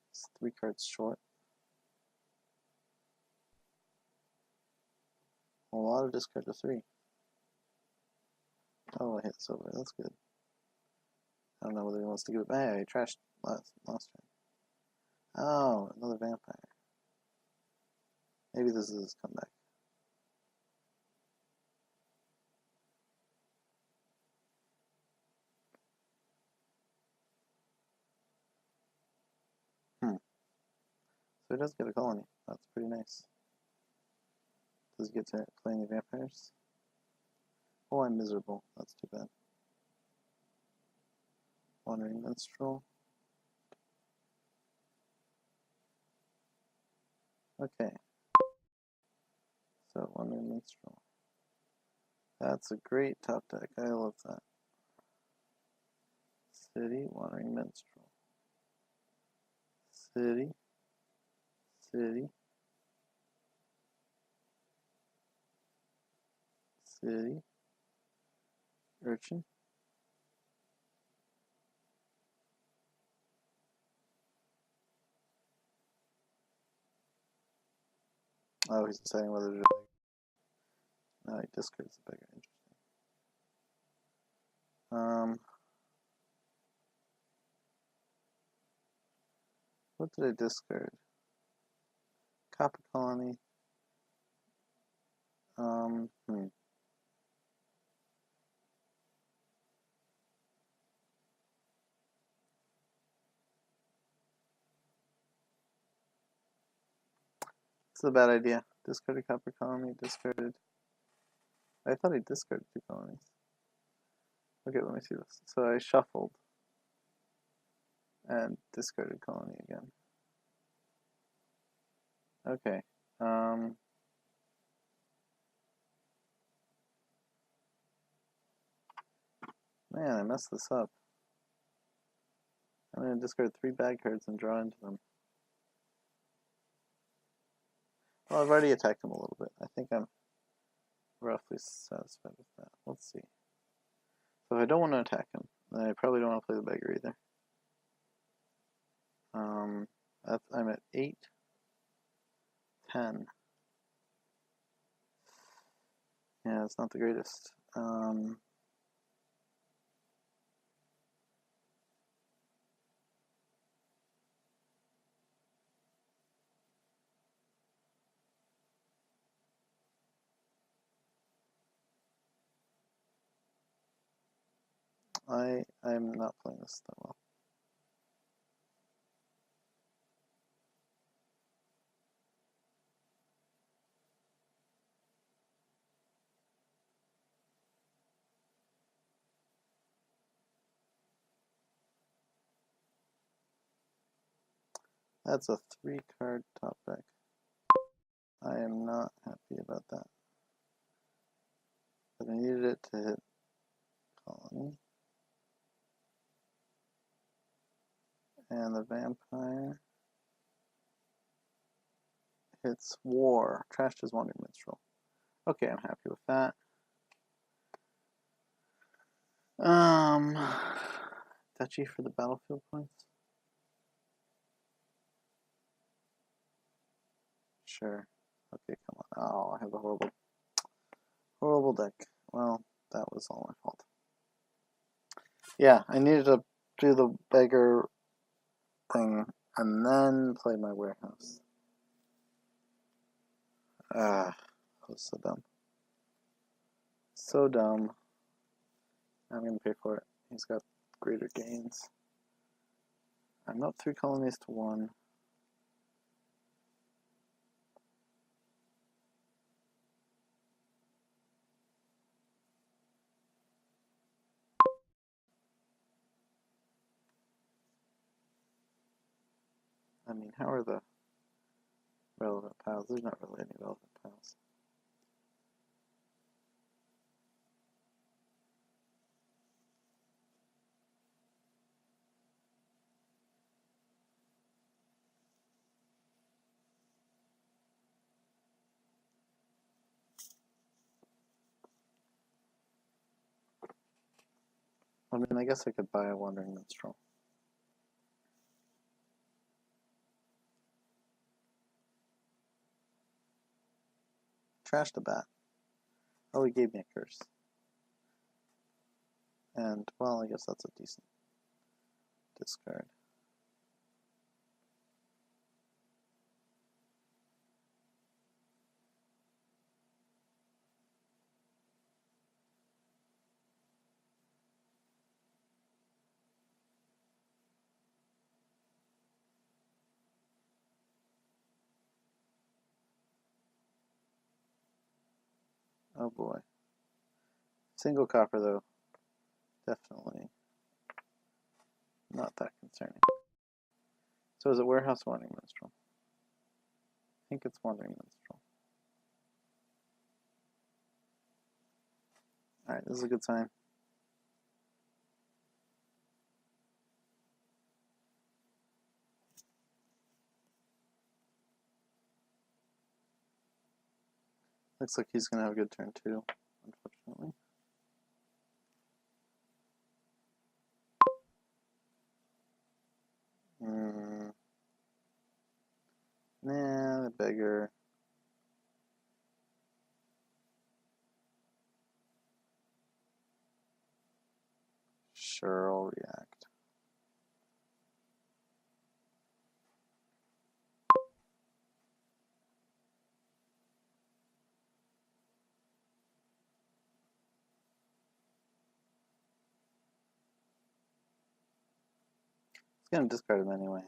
S1: He's 3 cards short. A lot of discard to 3. Oh, I hit silver. That's good. I don't know whether he wants to give it back. He trashed last turn. Oh, another vampire. Maybe this is his comeback. So he does get a colony. That's pretty nice. Does he get to play any vampires? Oh, I'm miserable. That's too bad. Wandering Minstrel. Okay. So, Wandering Minstrel. That's a great top deck. I love that. City, Wandering Minstrel. City. City. City. Urchin. Oh, he's deciding whether to... No, he discards the beggar. Interesting. What did I discard? Copper Colony. It's a bad idea. Discarded Copper Colony, discarded... I thought I discarded 2 colonies. Okay, let me see this. So I shuffled and discarded colony again. Okay. Man, I messed this up. I'm going to discard 3 bad cards and draw into them. Well, I've already attacked him a little bit. I think I'm roughly satisfied with that. Let's see. So if I don't want to attack him, then I probably don't want to play the beggar either. I'm at 8, 10. Yeah, it's not the greatest. I'm not playing this that well. That's a 3-card top deck. I am not happy about that. But I needed it to hit colony. And the vampire hits war. Trashed his Wandering Minstrel. Okay, I'm happy with that. Duchy for the battlefield points. Sure. Okay, come on. Oh, I have a horrible deck. Well, that was all my fault. Yeah, I needed to do the beggar thing and then play my warehouse. Ah, that was so dumb. So dumb. I'm gonna pay for it. He's got greater gains. I'm up 3 colonies to 1. I mean, how are the relevant piles? There's not really any relevant piles. I mean, I guess I could buy a Wandering Minstrel. Trash the bat. Oh, he gave me a curse. And, well, I guess that's a decent discard. Oh boy. Single copper, though. Definitely not that concerning. So is it Warehouse or Wandering Minstrel? I think it's Wandering Minstrel. Alright, this is a good sign. Looks like he's going to have a good turn too, unfortunately. Nah, the beggar. Sure, I'll react. It's going to discard him anyway.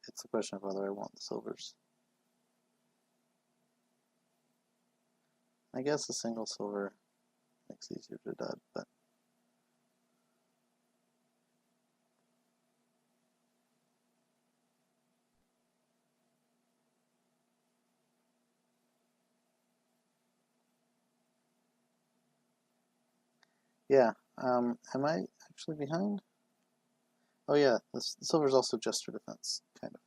S1: It's a question of whether I want the silvers. I guess a single silver makes it easier to dud, but yeah. Am I actually behind? Oh yeah, the silver's also gesture defense, kind of.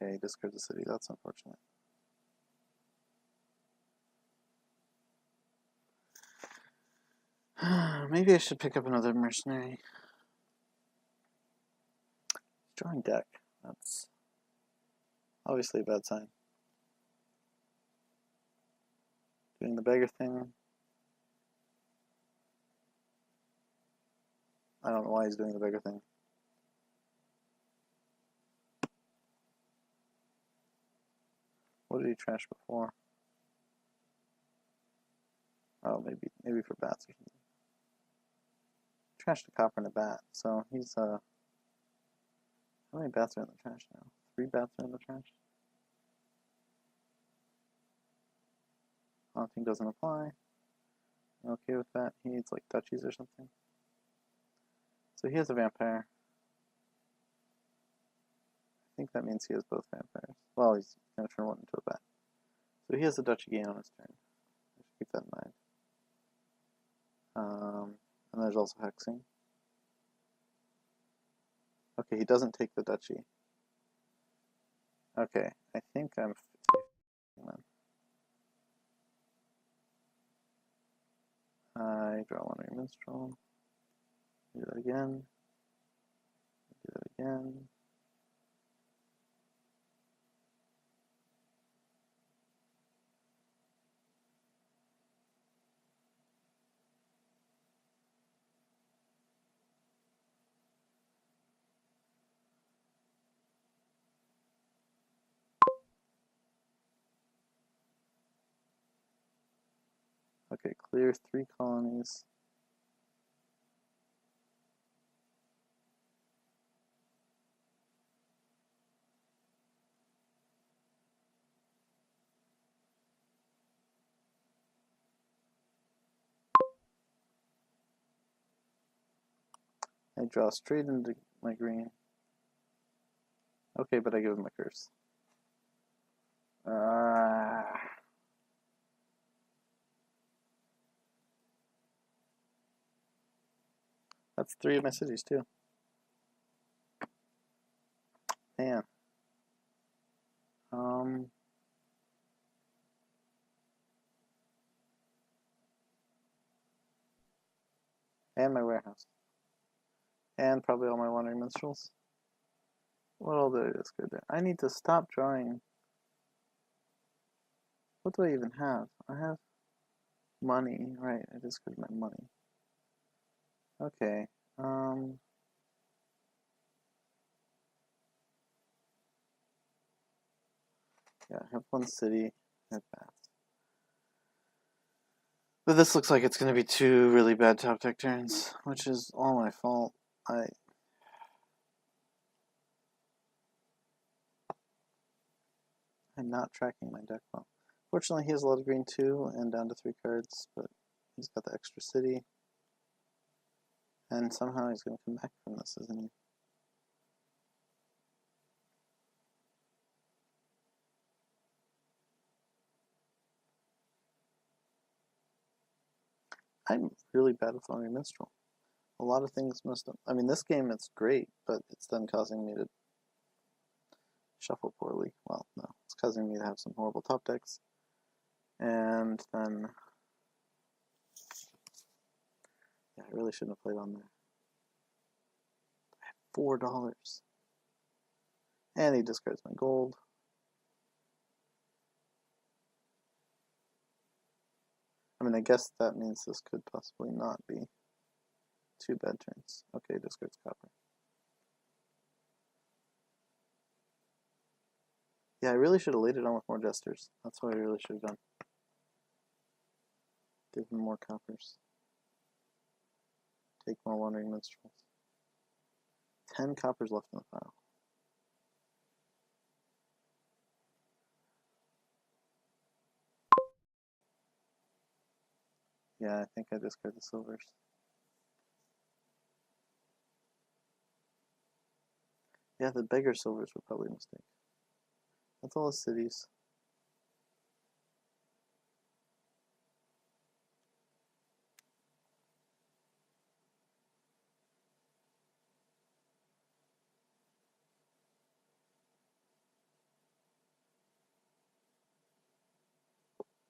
S1: Okay, discard the city. That's unfortunate. Maybe I should pick up another mercenary. Drawing deck. That's obviously a bad sign. Doing the beggar thing. I don't know why he's doing the beggar thing. What did he trash before? Oh, maybe for bats or something. Trashed a copper and a bat, so he's how many bats are in the trash now? 3 bats are in the trash? Haunting doesn't apply. I'm okay with that. He needs like duchies or something. So he has a vampire. I think that means he has both vampires. Well, he's going to turn one into a bat. So he has a duchy gain on his turn. I should keep that in mind. And there's also hexing. Okay, he doesn't take the duchy. Okay, I think I'm safe. I draw one Wandering Minstrel. Do that again. Do that again. Okay, clear 3 colonies. I draw straight into my green. Okay, but I give him a curse. That's 3 of my cities too. Man. And my warehouse. And probably all my wandering minstrels. What all did I discard there? I need to stop drawing. What do I even have? I have money. Right, I discarded my money. Okay. Yeah, I have 1 city. I have baths. But this looks like it's going to be 2 really bad top deck turns, which is all my fault. I'm not tracking my deck well. Fortunately, he has a lot of green too, and down to 3 cards, but he's got the extra city. And somehow he's going to come back from this, isn't he? I'm really bad with Wandering Minstrel. A lot of things must have... I mean, this game it's great, but it's then causing me to shuffle poorly. Well, no, it's causing me to have some horrible top decks. And then... Yeah, I really shouldn't have played on there. I have $4. And he discards my gold. I mean, I guess that means this could possibly not be 2 bad turns. Okay, discards copper. Yeah, I really should have laid it on with more jesters. That's what I really should have done. Give him more coppers. Take more wandering minstrels. 10 coppers left in the file. Yeah, I think I discard the silvers. Yeah, the beggar silvers were probably a mistake. That's all the cities.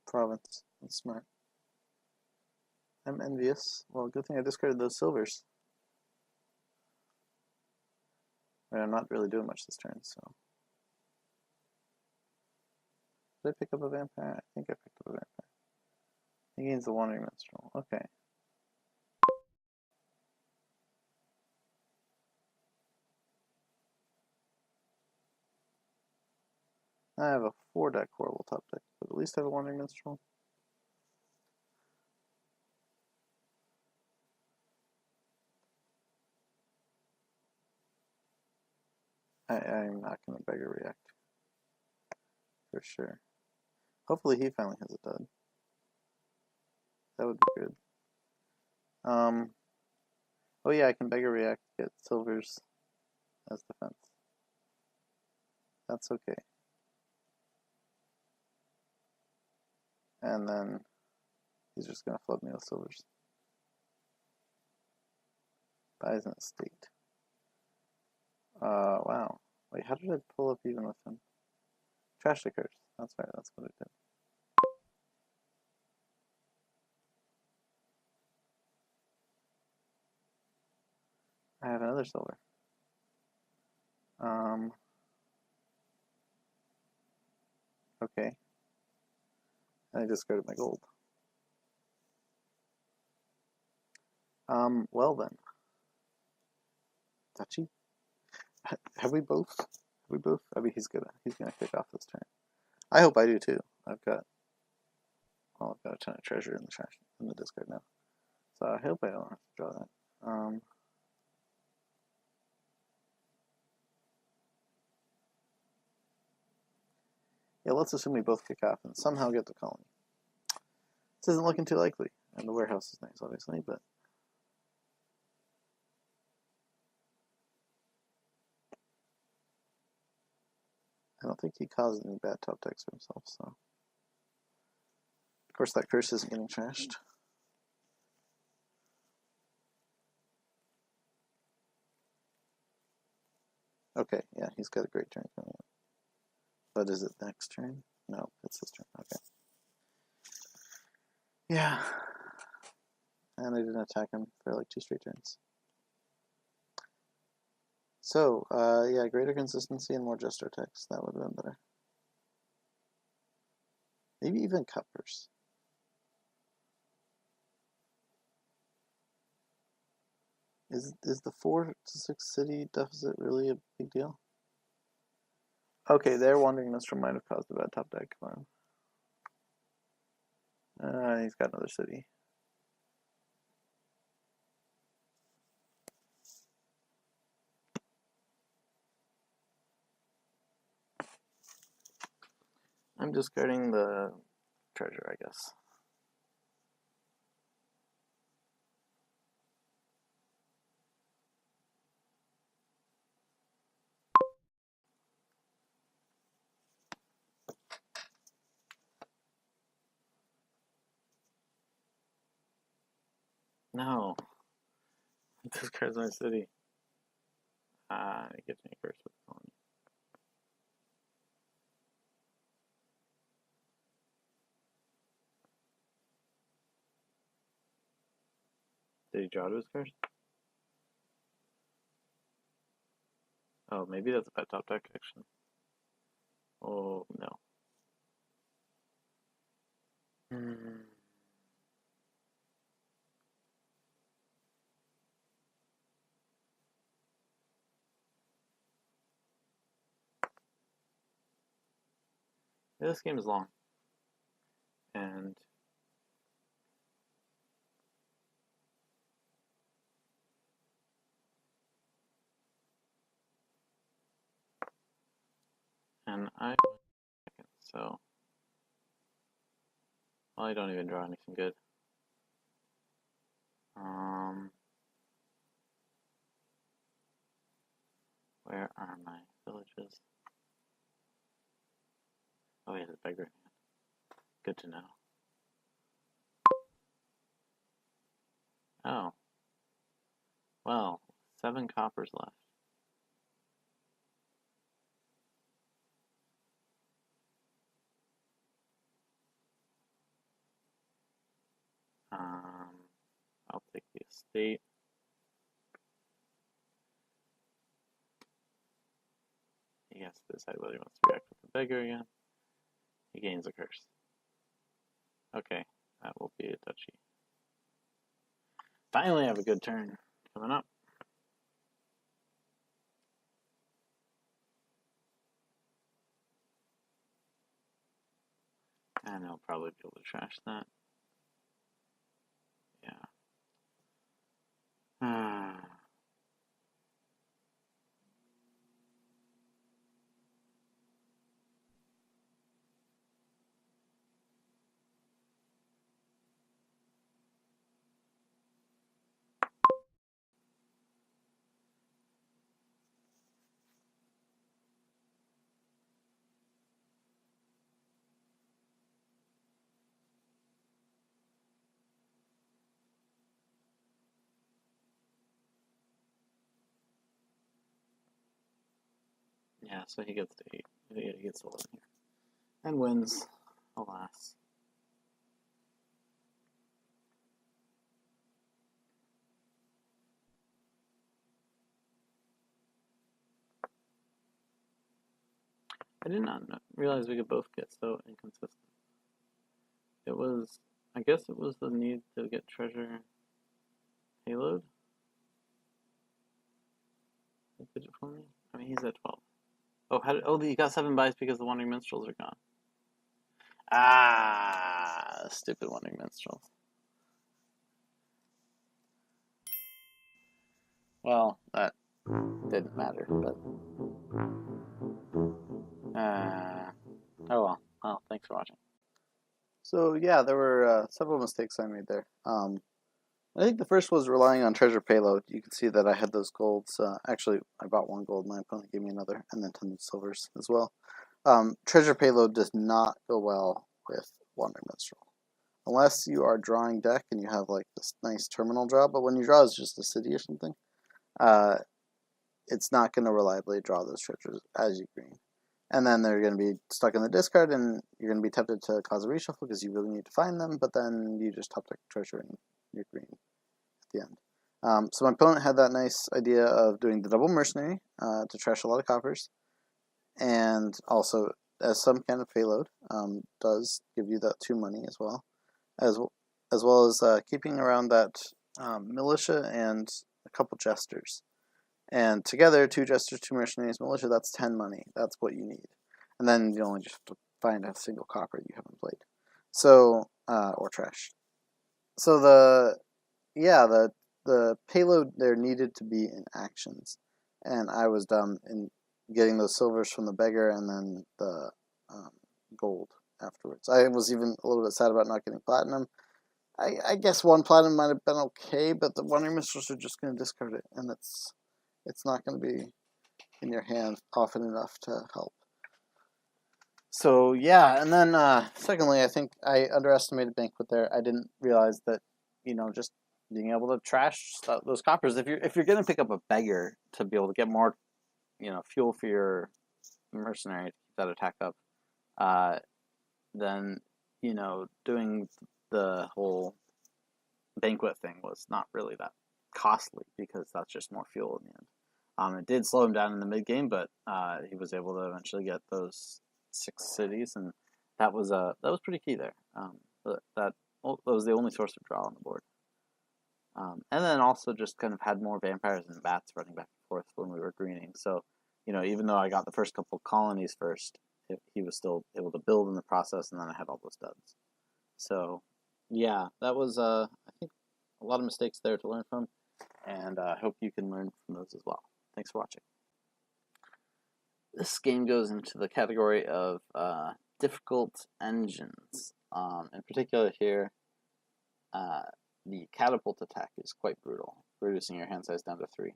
S1: Province. That's smart. I'm envious. Well, good thing I discarded those silvers. I mean, I'm not really doing much this turn, so... Did I pick up a vampire? I think I picked up a vampire. He gains the wandering minstrel. Okay. I have a 4-deck horrible top deck, but at least I have a wandering minstrel. I'm not going to beggar react. For sure. Hopefully he finally has a dud. That would be good. Oh yeah, I can beggar react, get silvers as defense. That's okay. And then he's just going to flood me with silvers. Buys an estate. Wow. Wait, how did I pull up even with him? Trash the curse. That's right, that's what I did. I have another silver. Okay. And I discarded my gold. Well then. Touchy? Have we both? I mean, he's gonna kick off this turn. I hope I do too. I've got Well, I've got a ton of treasure in the trash in the discard now, so I hope I don't have to draw that. Yeah, let's assume we both kick off and somehow get the colony. This isn't looking too likely, and the warehouse is nice, obviously, but I don't think he caused any bad top decks for himself, so. Of course, that curse isn't getting trashed. Okay, yeah, he's got a great turn coming up. But is it next turn? No, it's this turn. Okay. Yeah. And I didn't attack him for like 2 straight turns. So, yeah, greater consistency and more gesture text. That would have been better. Maybe even Cuppers. Is the 4 to 6 city deficit really a big deal? Okay, their Wandering Minstrel might have caused a bad top deck. Come on. He's got another city. I'm discarding the treasure, I guess. No. Discards my city. It gives me a curse with the colony. Did he draw to his curse? Oh, maybe that's a bad top deck action. Oh, no. This game is long. And I so well, I don't even draw anything good. Where are my villages? Oh, yeah, the beggar. Good to know. Oh. Well, 7 coppers left. I'll take the estate. He has to decide whether he wants to react with the beggar again. He gains a curse. Okay, that will be a touchy. Finally have a good turn coming up. And I'll probably be able to trash that. Yeah. Yeah, so he gets to 8. He gets 11 here. And wins, alas. I did not realize we could both get so inconsistent. It was, I guess it was the need to get treasure payload. Did it for me? I mean, he's at 12. Oh, you got 7 buys because the Wandering Minstrels are gone. Stupid wandering minstrel. Well, that didn't matter, but oh well. Well, thanks for watching. So yeah, there were several mistakes I made there. I think the first was relying on treasure payload. You can see that I had those golds. Actually, I bought 1 gold, my opponent gave me another, and then 10 silvers as well. Treasure payload does not go well with Wandering Minstrel. Unless you are drawing deck and you have like this nice terminal draw, but when you draw is just a city or something, it's not going to reliably draw those treasures as you green. And then they're going to be stuck in the discard, and you're going to be tempted to cause a reshuffle because you really need to find them, but then you just top deck treasure and you're green at the end. So my opponent had that nice idea of doing the double mercenary to trash a lot of coppers, and also as some kind of payload does give you that 2 money as well as keeping around that militia and a couple jesters. And together, 2 jesters, 2 mercenaries, militia, that's 10 money. That's what you need. And then you only just have to find a single copper you haven't played. So, or trash. So the payload there needed to be in actions. And I was dumb in getting those silvers from the beggar and then the gold afterwards. I was even a little bit sad about not getting platinum. I guess 1 platinum might have been okay, but the Wandering Minstrels are just going to discard it, and it's not going to be in your hand often enough to help. So yeah, and then secondly, I think I underestimated Banquet there. I didn't realize that, just being able to trash those coppers. If you're going to pick up a beggar to be able to get more, fuel for your mercenary to keep that attack up, then doing the whole Banquet thing was not really that costly because that's just more fuel in the end. It did slow him down in the mid game, but he was able to eventually get those 6 cities, and that was pretty key there. That was the only source of draw on the board. And then also just kind of had more vampires and bats running back and forth when we were greening. So, even though I got the first couple colonies first, he was still able to build in the process, and then I had all those duds. So, yeah, that was, I think, a lot of mistakes there to learn from, and I hope you can learn from those as well. Thanks for watching. This game goes into the category of difficult engines. In particular here, the catapult attack is quite brutal, reducing your hand size down to 3.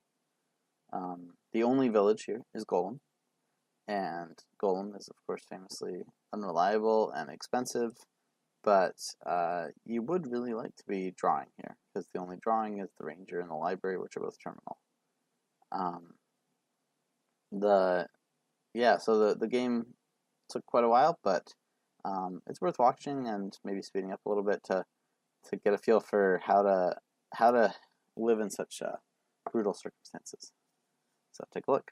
S1: The only village here is Golem, and Golem is, of course, famously unreliable and expensive, but you would really like to be drawing here, because the only drawing is the Ranger and the Library, which are both terminal. So the game took quite a while, but it's worth watching and maybe speeding up a little bit to get a feel for how to live in such brutal circumstances. So take a look.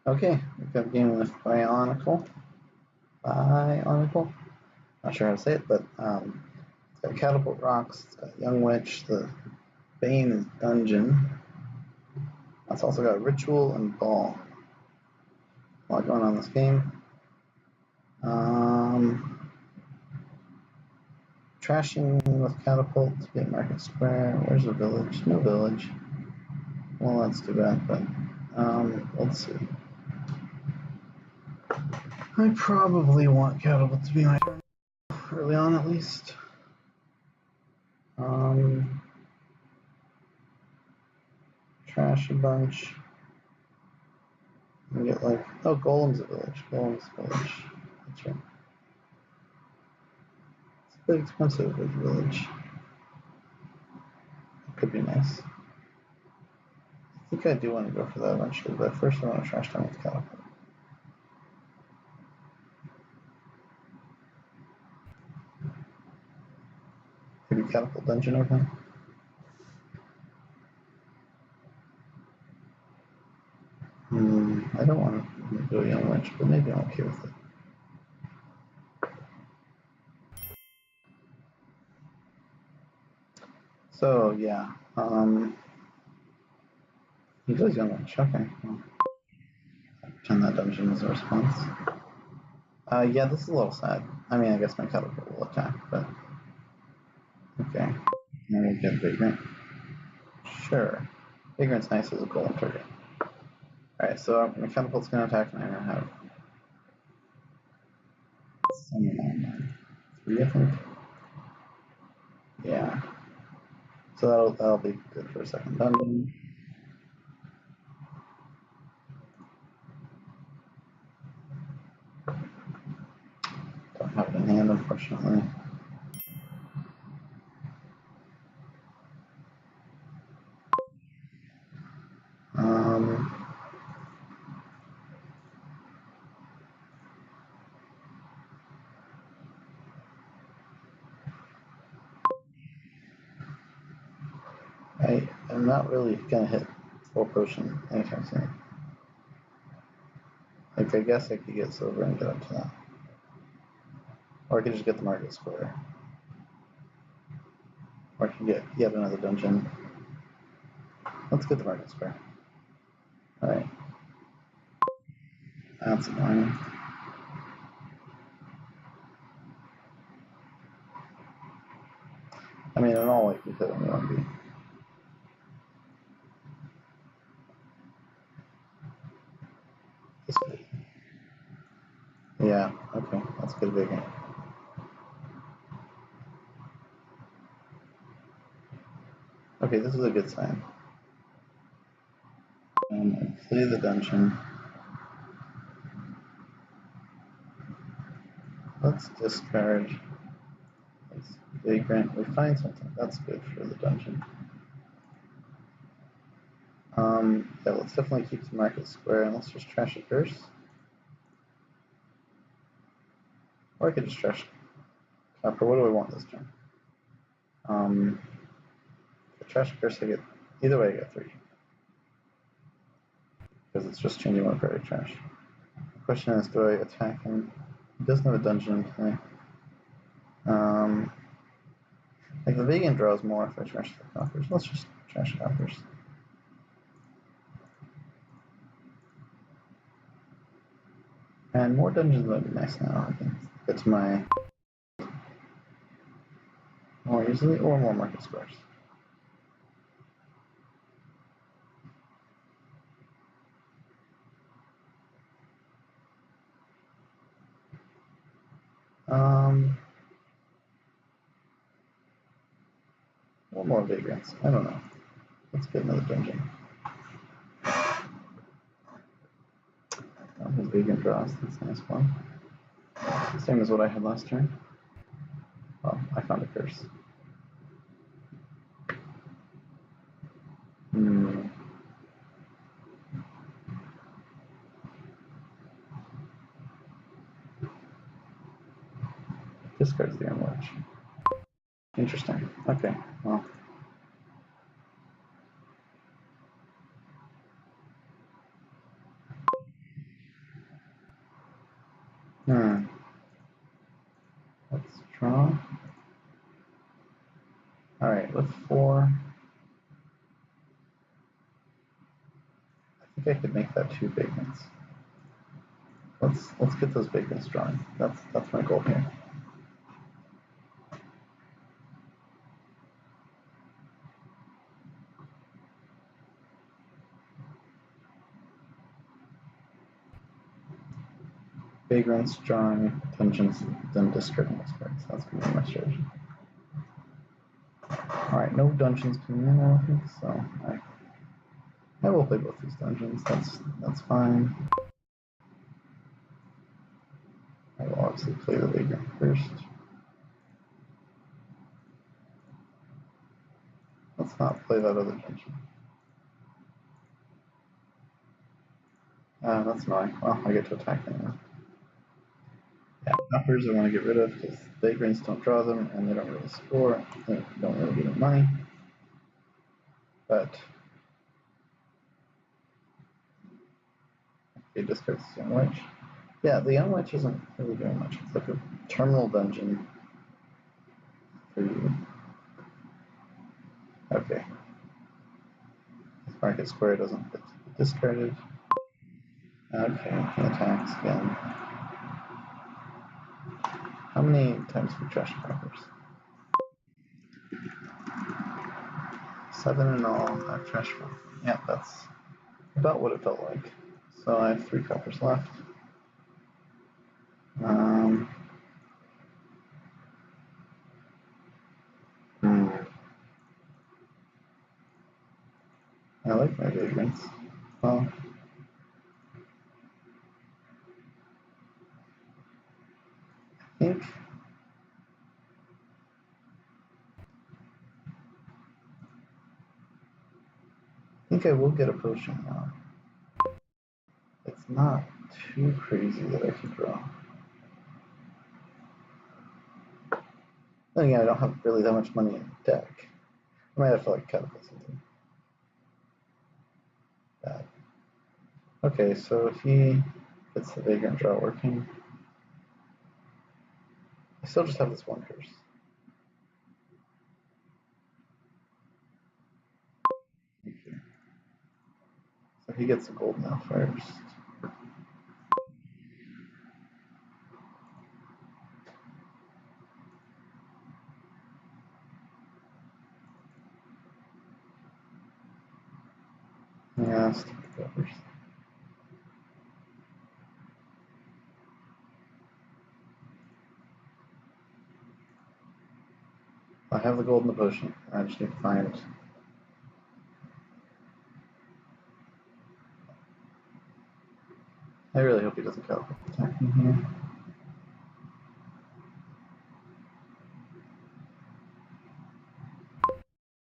S2: Okay, we've got a game with Bionicle. Not sure how to say it, but it's got Catapult Rocks, it's got Young Witch, the Bane is Dungeon. It's also got Ritual and Ball. A lot going on in this game. Trashing with Catapult to get Market Square. Where's the village? No village. Well, that's too bad, but let's see. I probably want Catapult to be my early on at least. Trash a bunch. And get Golem's a village. That's right. It's a bit expensive as a village. It could be nice. I think I do want to go for that eventually, but first I want to trash down with Catapult. Maybe Catapult Dungeon open. I don't want to go Young Witch, but maybe I'm okay with it. So yeah, he goes Young Witch. Okay, well, pretend that dungeon is a response. Yeah, this is a little sad. I mean, I guess my catapult will attack, but okay. Now we'll get Vagrant. Sure. Vagrant's nice as a golem target. Alright, so my catapult's gonna attack, and I'm gonna have summon on 3, I think. Yeah. So that'll be good for a second dungeon. Don't have it in hand, unfortunately. I am not really gonna hit full potion anytime soon. Like, I guess I could get silver and get up to that. Or I could just get the market square. Or I can get yet another dungeon. Let's get the market square. Alright. That's annoying. I mean, in all likelihood, I'm going to be. This way. Yeah, okay, that's good big one. Okay, this is a good sign. Play the dungeon. Let's discard this vagrant. We find something. That's good for the dungeon. Yeah, let's definitely keep the market square and let's just trash a curse. Or I could just trash copper. What do I want this turn? For trash a curse, I get either way. I get 3 because it's just changing one card I trash. The question is, do I attack him? He doesn't have a dungeon in play. Like the vegan draws more if I trash the coppers. Let's just trash coppers. And more dungeons would be nice now. I can get to my more easily or more market squares. One more vagrants. I don't know. Let's get another dungeon. Oh, his vegan draws. That's a nice one. Same as what I had last turn. Oh, I found a curse. Discards the unwatch. Interesting. Okay, well. Let's draw. Alright, with 4. I think I could make that 2 vagrants. Let's get those vagrants drawn. That's my goal here. Vagrants, drawing dungeons, then discarding those cards. That's gonna be my strategy. Alright, no dungeons coming in, I don't think, so I will play both these dungeons. That's fine. I will obviously play the vagrant first. Let's not play that other dungeon. That's annoying. Well, I get to attack anyway. Yeah, uppers I want to get rid of because vagrants don't draw them and they don't really score. They don't really give me money. But it discards the Young Witch. Yeah, the Young Witch isn't really doing much. It's like a terminal dungeon for you. Okay. This market square doesn't get discarded. Okay, he attacks again. many times for trash crackers? 7 in all, 5 trash crackers. Yeah, that's about what it felt like. So I have 3 coppers left. I like my vagrants. Well, I think I will get a potion now. It's not too crazy that I could draw. Then again, I don't have really that much money in the deck. I might have to like catapult something. Bad. Okay, so he gets the vagrant draw working. I still just have this one curse. Okay. So he gets the gold now first. Yeah, stupid covers. I have the gold in the potion. I just need to find. I really hope he doesn't catapult attack me here.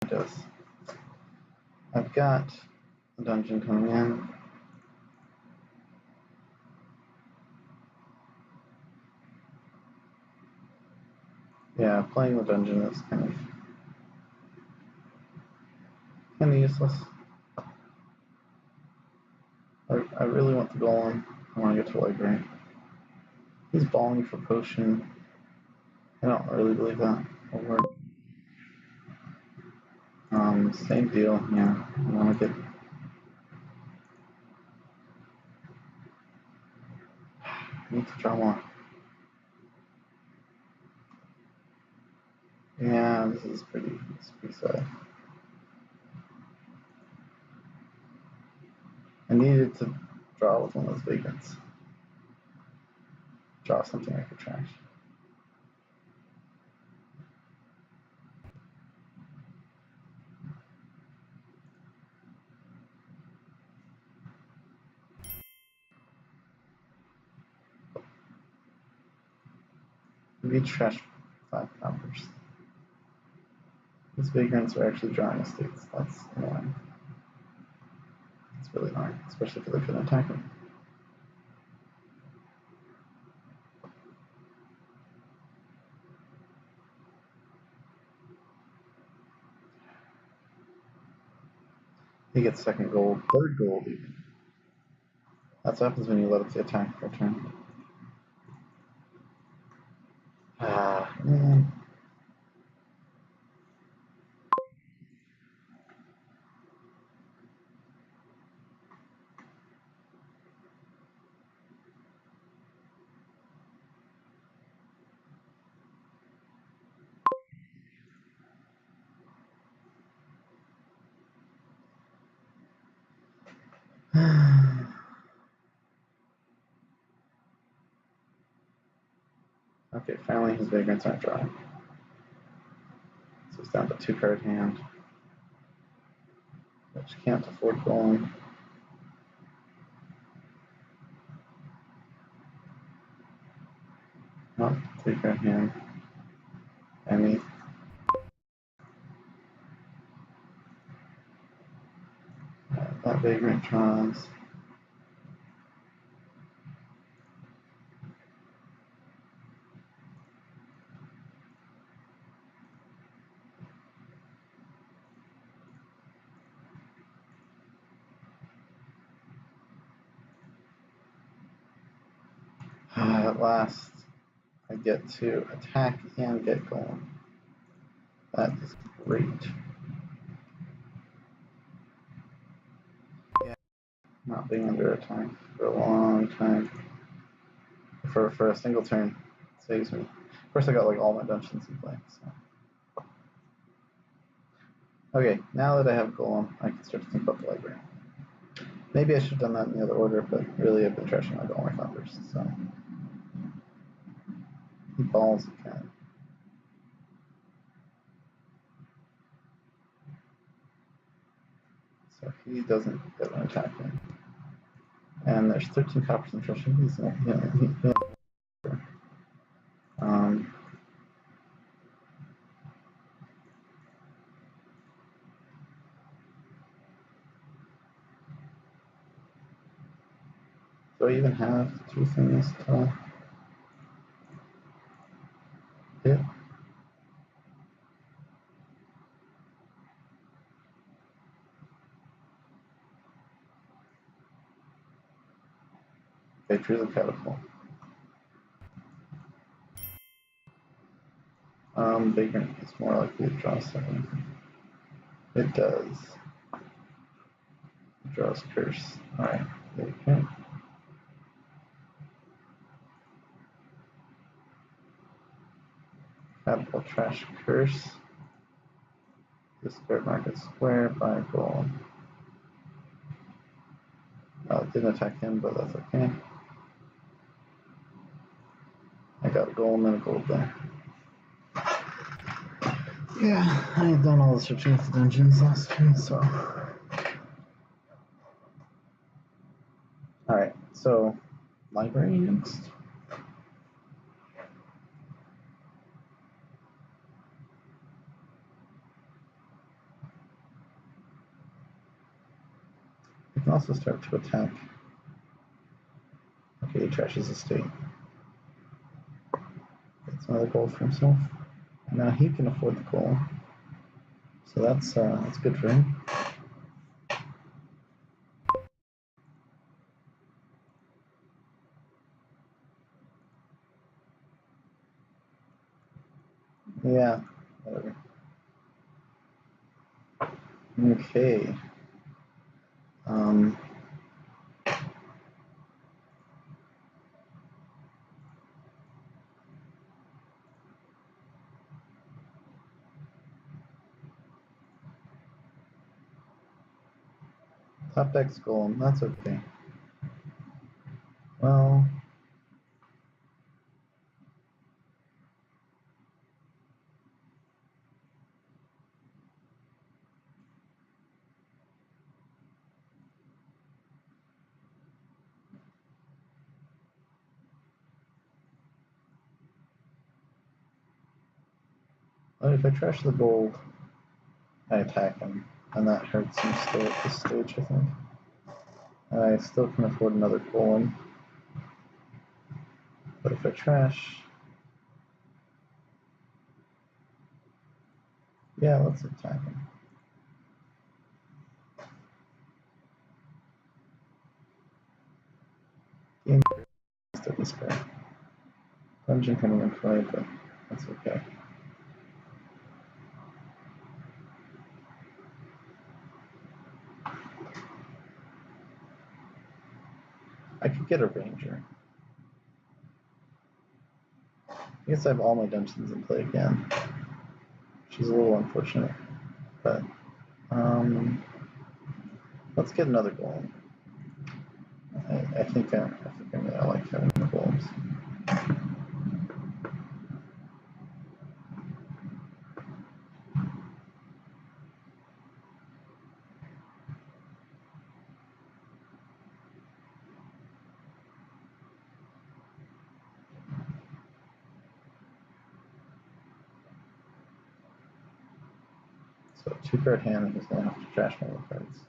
S2: He does. I've got a dungeon coming in. Yeah, playing the dungeon is kind of useless. I really want the golem. I want to get to the library. He's balling for potion. I don't really believe that will work. Same deal. Yeah, I want to get. I need to draw more. Yeah, this is pretty sad. I needed to draw with one of those vagrants. Draw something I could trash. We trash 5 coppers. These vagrants are actually drawing estates. That's annoying. It's really annoying, especially if they couldn't attack him. He gets second gold, third gold even. That's what happens when you let up the attack for a turn. Ah, man. Okay, finally his vagrants aren't drawing. So it's down to 2 card hand, which can't afford golem. Oh, 3 card hand. Any. That vagrant draws. At last, I get to attack and get golem. That is great. Yeah, not being under attack for a long time. For a single turn saves me. course, I got like all my dungeons in play. So. Okay, now that I have Golem, I can start to think about the library. Maybe I should have done that in the other order, but really I've been trashing like all my founders, so. He balls again. So he doesn't get an attack in. And there's 13 coppers in trashing. He's do I even have 2 things to hit? Okay, choose a catapult. Vagrant is more likely to draw 7. It does. It draws curse. Alright, okay. Catapult trash curse. Discard market square by goal. It didn't attack him, but that's okay. I got a goal and then a gold there. Yeah, I had done all the searching with the dungeons last time, so. Alright, so library next. You can also start to attack. Okay, he trashes the state. Gets another gold for himself. And now he can afford the gold. So that's good for him. Yeah, whatever. Okay. Top deck's golem, that's okay. Well, if I trash the gold, I attack him, and that hurts him still at this stage, I think. I still can afford another golem. But if I trash... Yeah, let's attack him. Gain to this guy. Dungeon coming in play, but that's okay. I could get a ranger. I guess I have all my dungeons in play again, which is a little unfortunate. But let's get another golem. I think I really like having the golems. So 2-card hand, and he's gonna have to trash my other cards.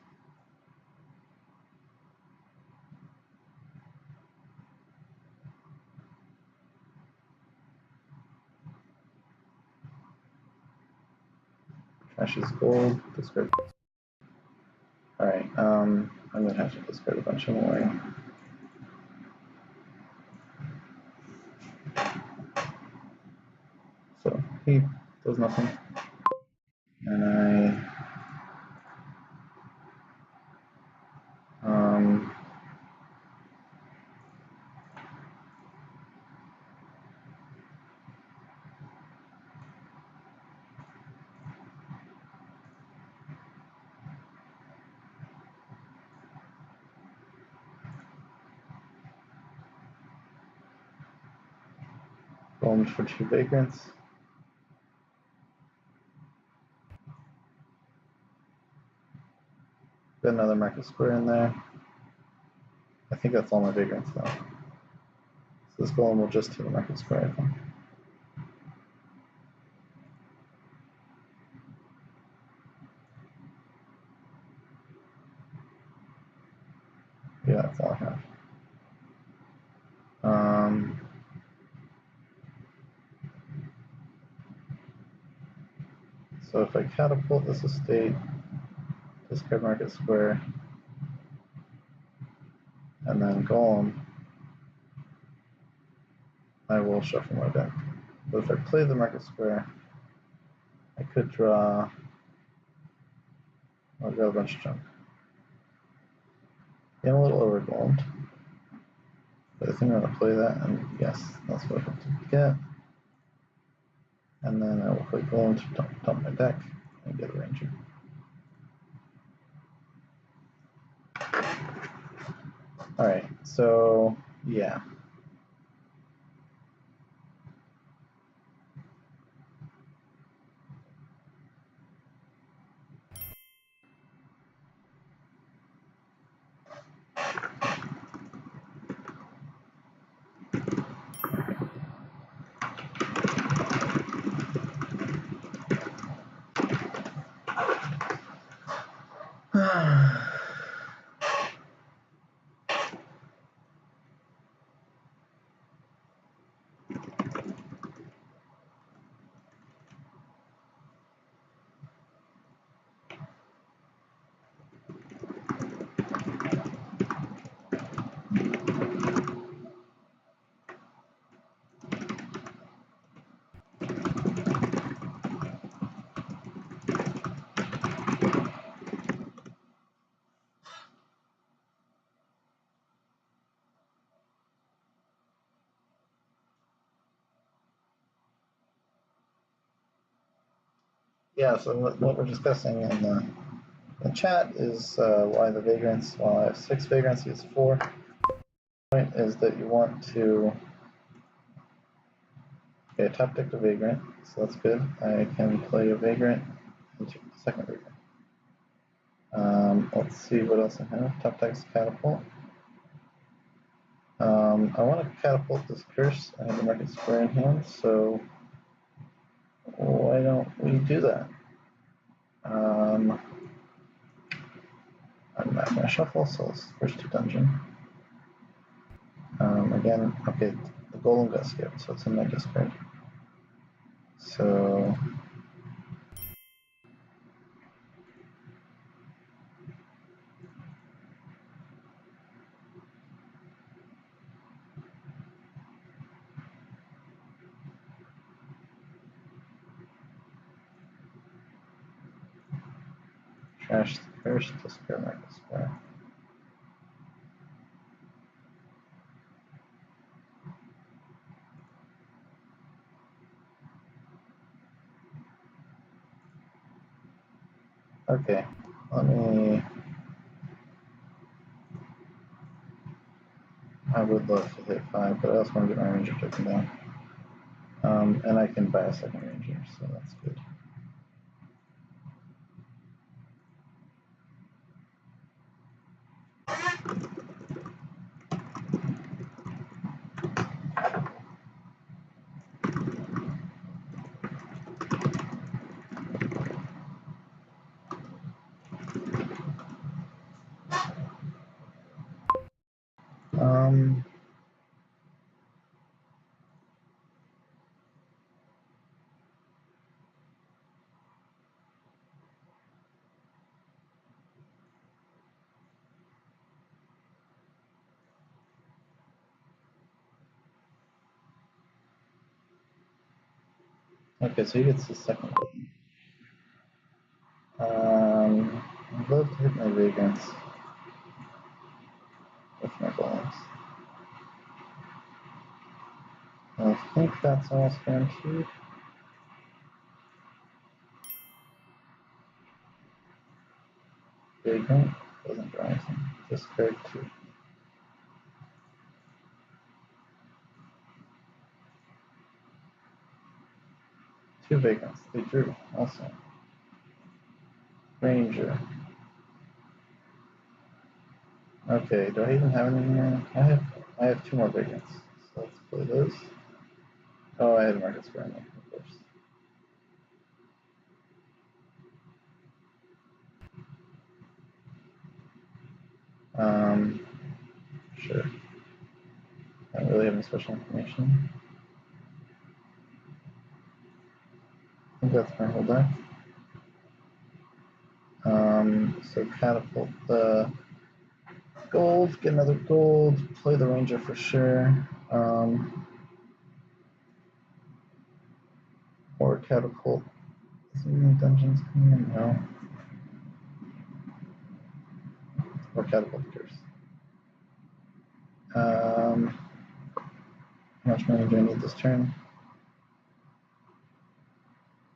S2: Trash his gold, discard. Alright, I'm gonna have to discard a bunch of more. So he does nothing. And Golem for 2 vagrants. Got another market square in there. I think that's all my vagrants though. So this golem will just hit a market square, I think. Yeah, that's all I have. So if I catapult this estate, discard market square, and then golem, I will shuffle my deck. But if I play the market square, I could draw. I've got a bunch of junk. Yeah, I'm a little overwhelmed, but I think I'm gonna play that, and yes, that's what I have to get. And then I will play golem to dump my deck and get a ranger. All right, so yeah. Yeah, so what we're discussing in the chat is why the vagrants, while I have 6 vagrants, he has 4. The point is that you want to, okay, top deck a vagrant, so that's good. I can play a vagrant into the second vagrant. Let's see what else I have. Top deck's catapult. I want to catapult this curse. I have the market square in hand, so why don't we do that? I'm not going to shuffle, so let's first to dungeon. Again, okay, the golem got skipped, so it's a mega discard. So trash the curse, discard market square. Okay, let me. I would love to hit 5, but I also want to get my ranger taken down. And I can buy a second ranger, so that's good. Okay, so he gets the second one. I'd love to hit my vagrants with my golems. I think that's almost guaranteed. Vagrant doesn't draw anything. Discard 2. 2 vagrants. They drew also. Ranger. Okay, do I even have any here? I have 2 more vagrants. So let's play those. Oh, I had Marcus Gurney, of course. Sure. I don't really have any special information. I think that's my whole deck. So catapult the gold, get another gold, play the ranger for sure. Or catapult. Is there any dungeons coming in? No. Or catapult the curse. How much money do I need this turn?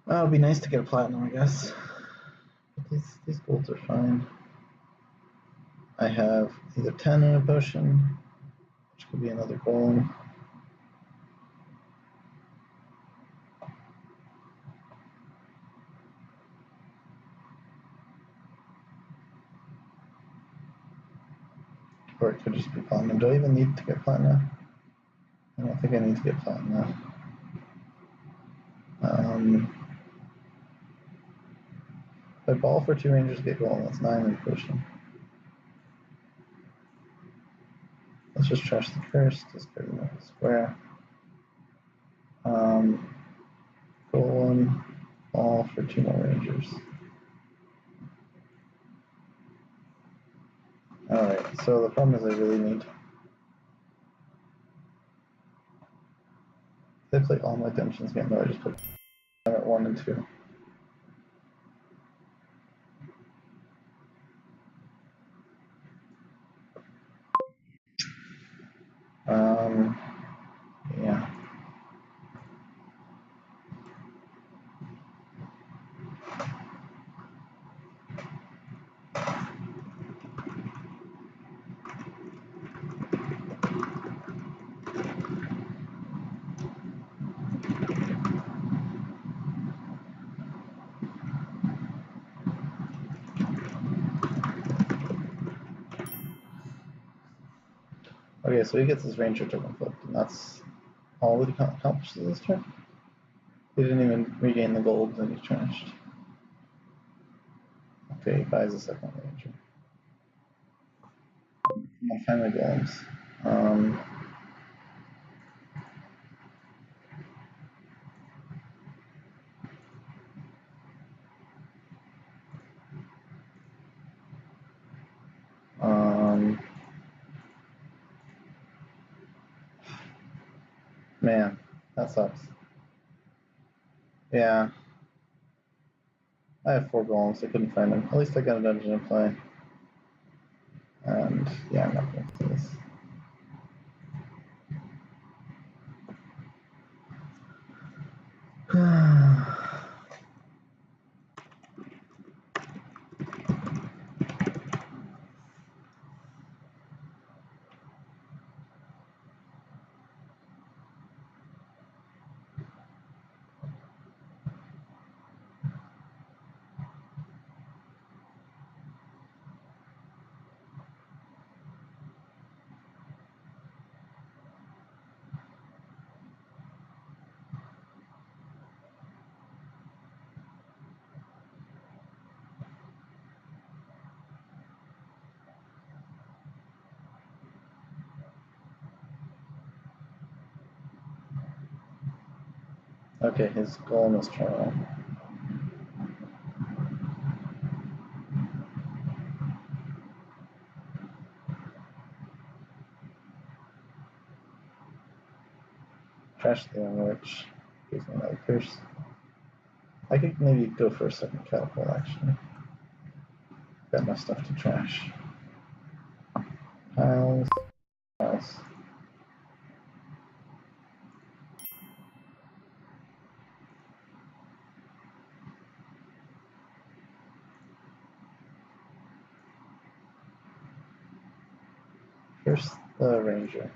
S2: Well, it'd be nice to get a platinum, I guess. But these golds are fine. I have either 10 in a potion, which could be another golem. Or it could just be platinum. Do I even need to get platinum? I don't think I need to get platinum. If I ball for 2 rangers, get golem. That's 9 in a potion. Let's just trash the curse. Discard the square. Golem. Ball for 2 more rangers. Alright, so the problem is I really need. They play all my dungeons game, though I just put them at 1 and 2. Yeah. Okay, so he gets his ranger token flipped, and that's all that he accomplishes this turn. He didn't even regain the gold that he trashed. Okay, he buys a second ranger. I'll find my golems. Man, that sucks. Yeah. I have 4 golems, I couldn't find them. At least I got a dungeon to play. And yeah, I'm not going to do this. Okay, his golem is trial. Trash the Witch. Gives me another curse. I could maybe go for a second catapult, actually. Got enough stuff to trash. Piles. Piles. Here's the ranger.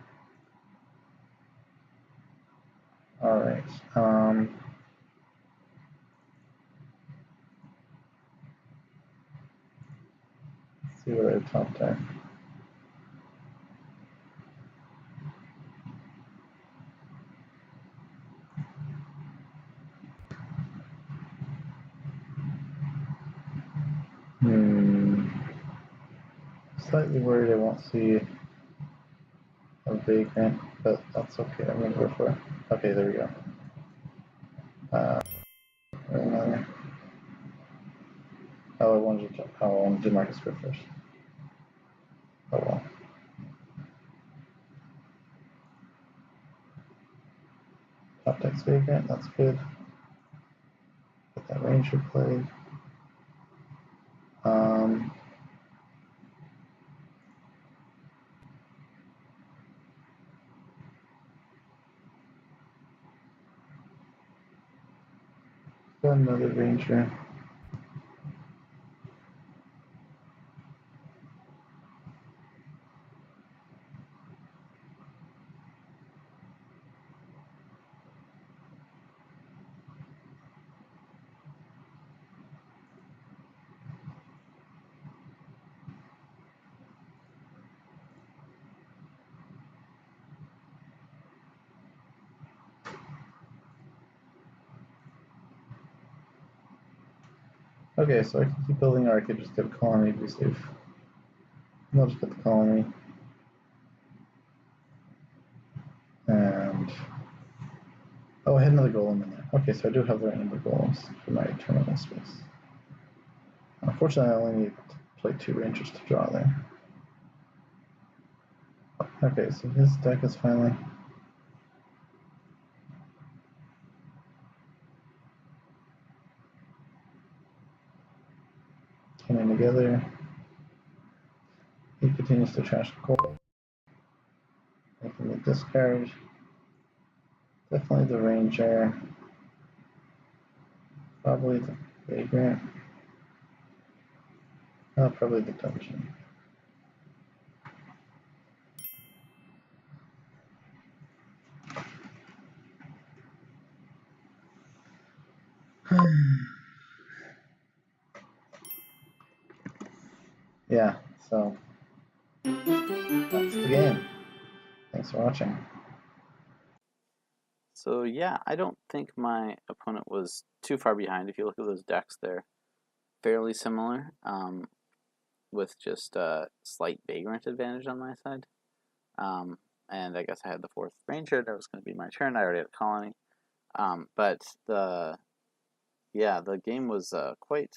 S2: Alright. good top deck. Slightly worried I won't see a vagrant, but that's okay. I'm gonna go for it. Okay, there we go. Another. Oh, I wanted to do Marcus go first. Oh well. Top deck's vagrant, that's good. Get that ranger played. Got another ranger. Okay, so I can keep building, or I could just get a colony to be safe. I'll just get the colony. And oh, I had another golem in there. Okay, so I do have the right number of golems for my terminal space. Unfortunately, I only need to play 2 rangers to draw there. Okay, so his deck is finally coming together. He continues to trash the gold. Making the discard. Definitely the ranger. Probably the vagrant. Probably the dungeon. Yeah, so that's the game. Thanks for watching.
S1: So yeah, I don't think my opponent was too far behind. If you look at those decks, they're fairly similar, with just a slight vagrant advantage on my side. And I guess I had the 4th ranger. That was going to be my turn. I already had a colony. But the game was quite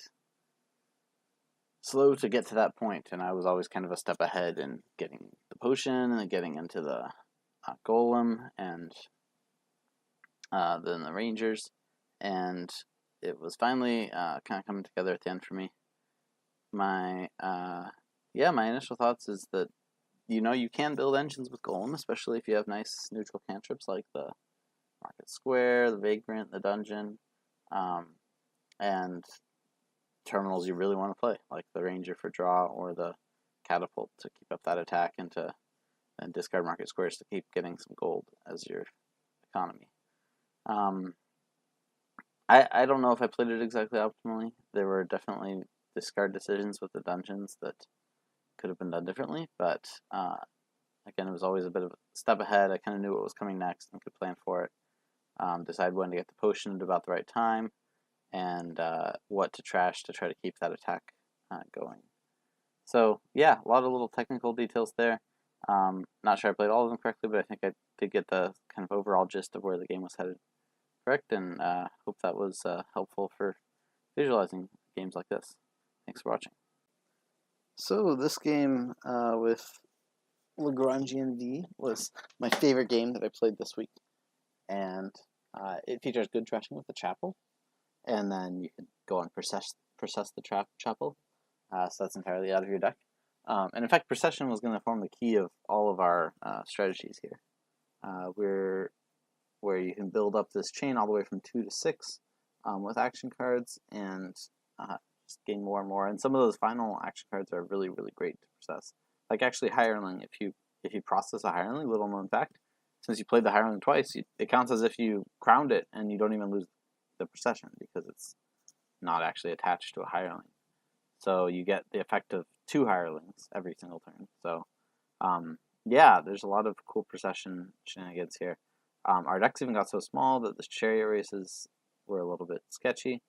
S1: slow to get to that point, and I was always kind of a step ahead in getting the potion and getting into the golem and then the rangers, and it was finally kind of coming together at the end for me. My my initial thoughts is that you can build engines with golem, especially if you have nice neutral cantrips like the market square, the vagrant, the dungeon, and terminals you really want to play, like the ranger for draw or the catapult to keep up that attack and discard market squares to keep getting some gold as your economy. I don't know if I played it exactly optimally. There were definitely discard decisions with the dungeons that could have been done differently, but again, it was always a bit of a step ahead. I kind of knew what was coming next and could plan for it, decide when to get the potion at about the right time, and what to trash to try to keep that attack going. So yeah, a lot of little technical details there. Not sure I played all of them correctly, but I think I did get the kind of overall gist of where the game was headed correct, and hope that was helpful for visualizing games like this. Thanks for watching. So this game with Lagrangian V was my favorite game that I played this week, and it features good trashing with the chapel, and then you can go and process the chapel, so that's entirely out of your deck. And in fact, procession was going to form the key of all of our strategies here. Where you can build up this chain all the way from 2 to 6 with action cards, and just gain more and more. And some of those final action cards are really, really great to process. Like actually hireling, if you process a hireling, little known fact, since you played the hireling twice, it counts as if you crowned it, and you don't even lose the procession because it's not actually attached to a hireling. So you get the effect of 2 hirelings every single turn. So, yeah, there's a lot of cool procession shenanigans here. Our decks even got so small that the chariot races were a little bit sketchy.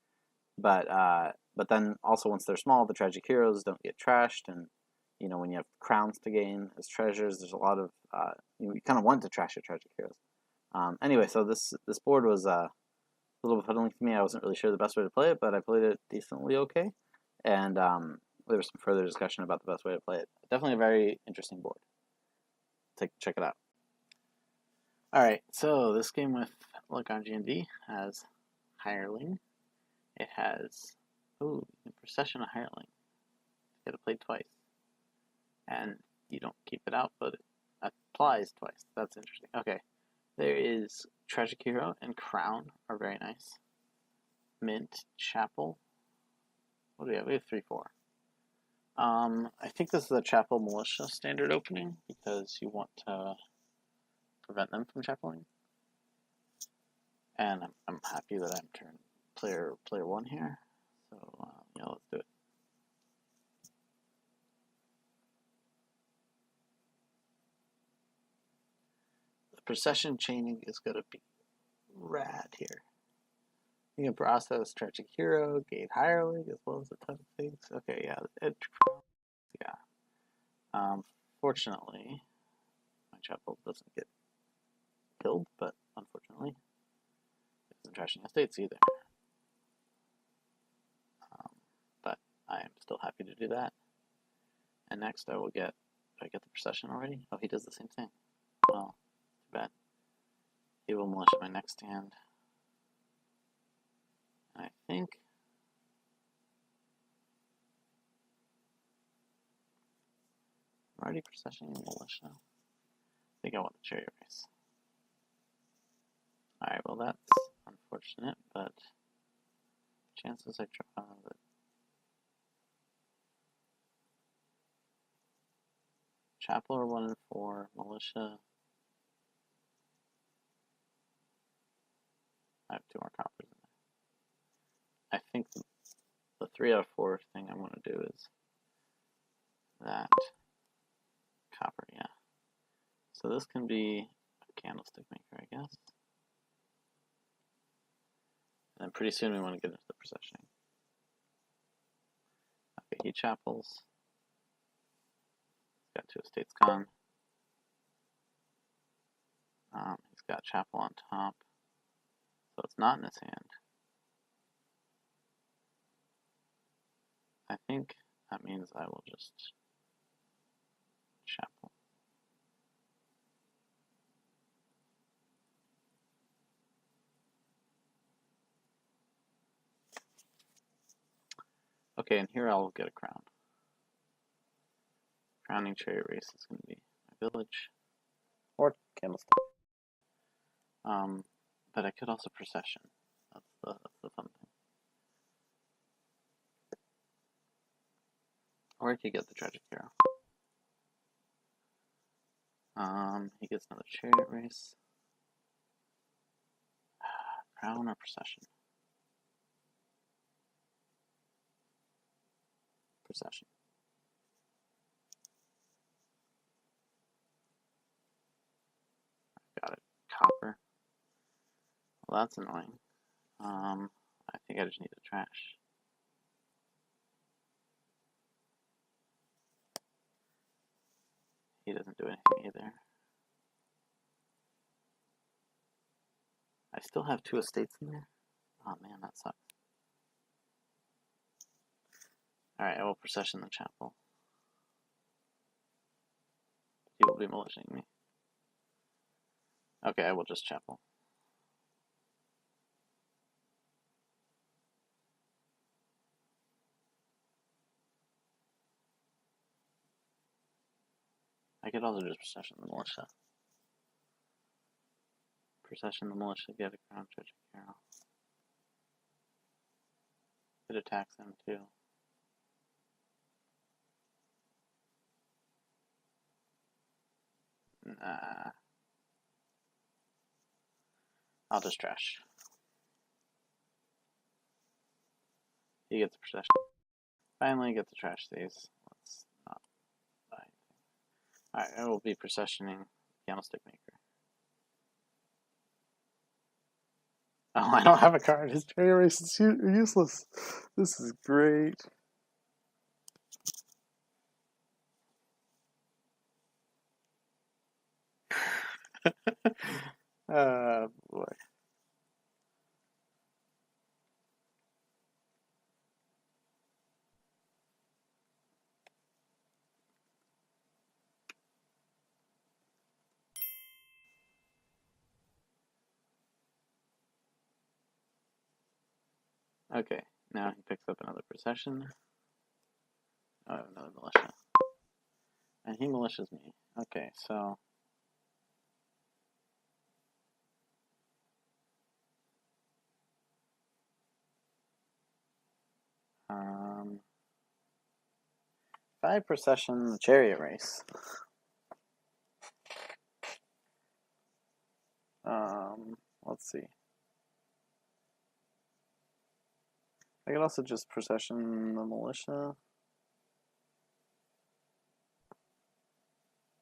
S1: But then also once they're small, the tragic heroes don't get trashed, and when you have crowns to gain as treasures, there's a lot of you kind of want to trash your tragic heroes. Anyway, so this board was a little bit puzzling to me. I wasn't really sure the best way to play it, but I played it decently okay, and there was some further discussion about the best way to play it. Definitely a very interesting board. Check it out. All right, so this game with Lagrange G&D has hireling. It has procession of hireling. You get to play twice, and you don't keep it out, but it applies twice. That's interesting. Okay, there is Tragic Hero and Crown are very nice. Mint, Chapel. What do we have? We have 3-4. I think this is a Chapel Militia standard opening because you want to prevent them from chapeling. And I'm happy that I'm turned player 1 here. So yeah, let's do it. The procession chaining is gonna be rad here. You can process Tragic Hero, Gate Hireling, as well as a ton of things. Okay, yeah, fortunately, my chapel doesn't get killed, but unfortunately, it isn't trashing estates either. But I am still happy to do that. And next I will get, do I get the procession already? Oh, he does the same thing. Well, too bad. He will militia my next hand. I think I'm already processioning militia. I think I want the chariot race. Alright, well that's unfortunate, but chances I draw that Chapel are 1 and 4, militia. I have 2 more coppers in there. I think the 3 out of 4 thing I want to do is that copper, yeah. So this can be a candlestick maker, I guess. And then pretty soon we want to get into the processioning. Okay, he chapels. He's got 2 estates gone. He's got chapel on top. So it's not in his hand. I think that means I will just chapel. Okay, and here I'll get a crown. Crowning chariot race is going to be my village. Or candlestick. But I could also procession. That's the fun thing. Or I could get the tragic hero. He gets another chariot race. Crown or procession? Procession. Got it. Copper. Well, that's annoying. I think I just need to trash. He doesn't do anything either. I still have 2 estates in there. Oh man, that sucks. Alright, I will procession the chapel. He will be militiaing me. Okay, I will just chapel. I could also just procession the militia. Procession the militia, get a crown, tragic hero. It attacks him too. Nah. I'll just trash. He gets a procession. Finally get the trash these. Let's Alright, I will be processioning Candlestick Maker. Oh, I don't have a card. His cherry race is useless. This is great. Boy. Okay, now he picks up another procession. Oh, I have another militia. And he militias me. Okay, so um 5 procession chariot race. Let's see. I could also just procession the militia.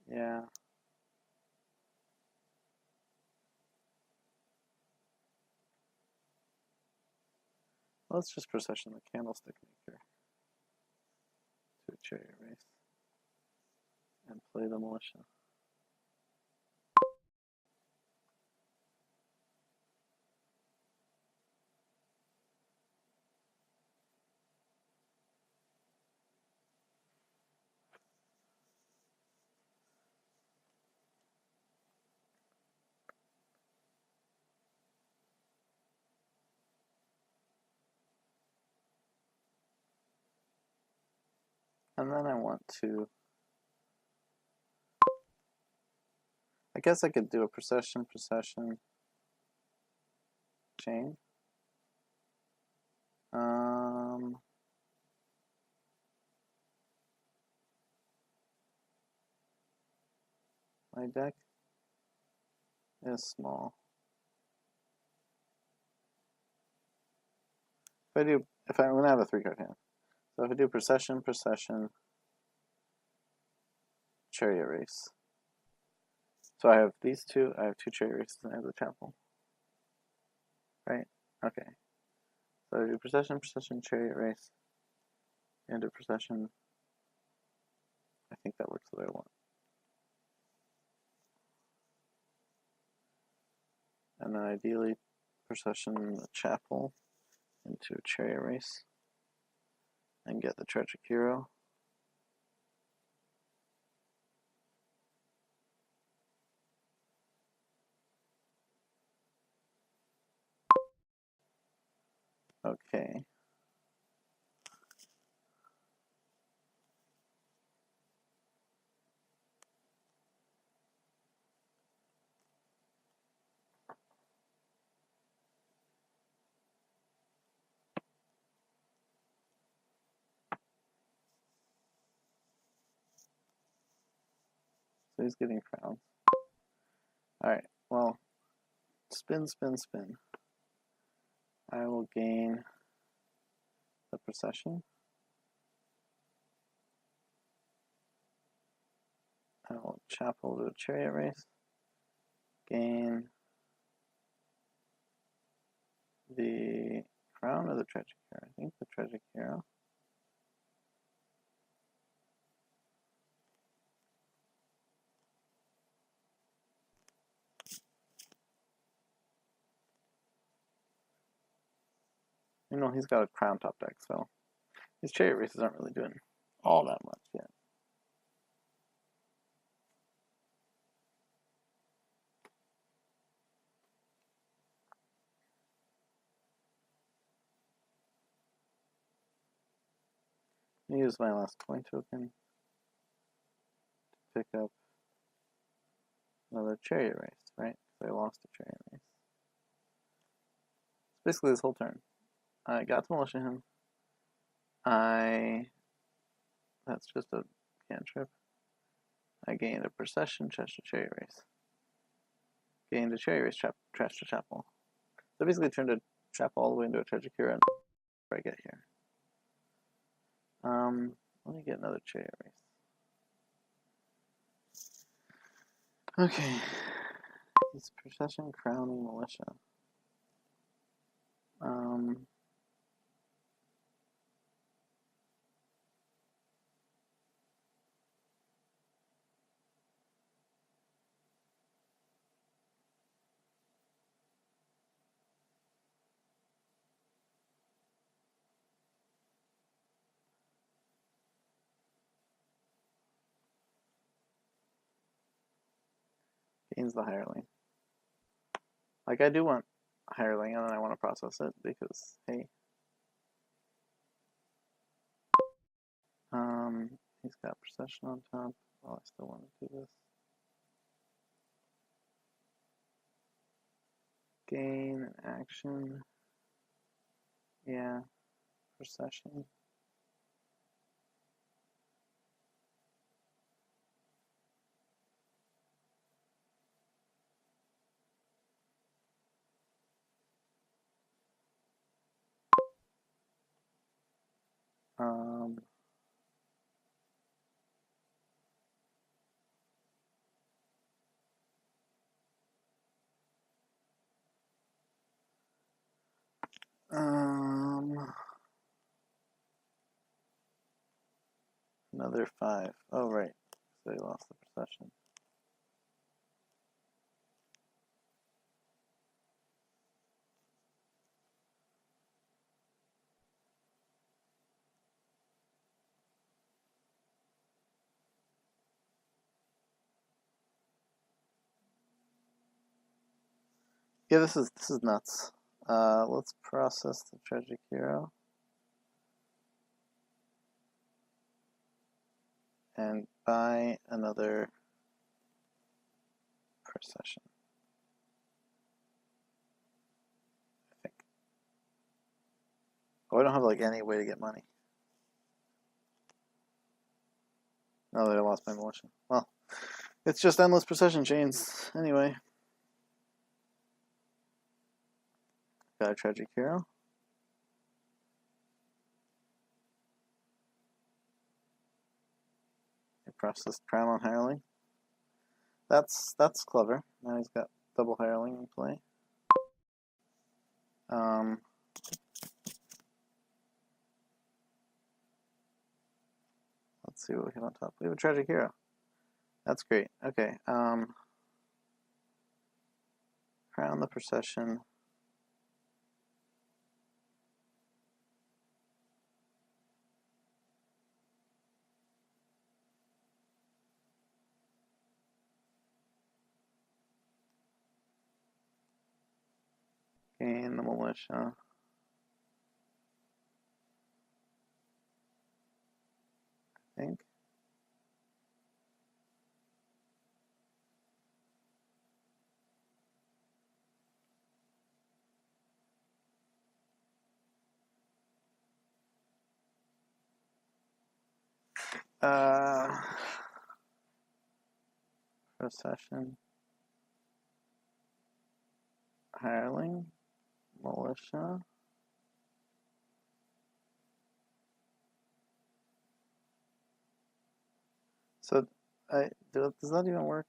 S1: Yeah. Let's just procession the Candlestick Maker to a chariot race and play the militia. And then I want to, I guess I could do a procession, chain. My deck is small. I'm gonna have a 3-card hand. So if I do procession, chariot race. So I have these two, I have 2 chariot races, and I have the chapel. Right? Okay. So I do procession, chariot race, and a procession. I think that works the way I want. And then ideally procession the chapel into a chariot race and get the tragic hero. Okay. So he's getting crowns. Alright, well, spin. I will gain the procession. I will chapel to a chariot race. Gain the crown or the tragic hero. I think the tragic hero. You know, he's got a crown top deck, so his chariot races aren't really doing all that much yet. I use my last coin token to pick up another chariot race, right? So I lost a chariot race. Basically this whole turn. I got to militia him. That's just a cantrip. I gained a procession, trashed a chariot race. Gained a chariot race, trashed a chapel. So basically turned a chapel all the way into a tragic hero before I get here. Let me get another chariot race. Okay. It's procession crowning militia. Um, gains the hireling. Like, I do want hireling, and then I want to process it because, hey, he's got procession on top. Oh, I still want to do this. Gain an action. Yeah, procession. Um, um, another 5. Oh, right. So he lost the procession. Yeah, this is nuts. Let's process the tragic hero and buy another procession. I think. Oh, I don't have like any way to get money. Now that I lost my militia. Well, it's just endless procession chains. Anyway, got a tragic hero. I processed crown on hireling. That's clever. Now he's got double hireling in play. Let's see what we have on top. We have a tragic hero. That's great. Okay. Crown the procession. Gain the militia. I think. Procession. Hireling. Militia. So, does that even work?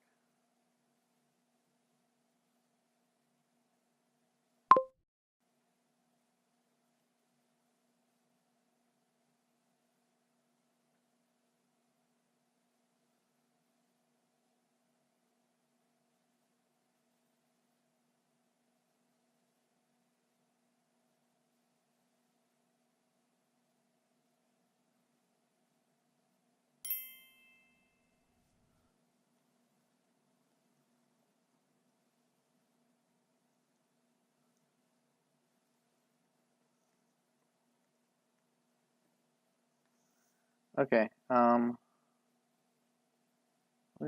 S1: Okay. We'll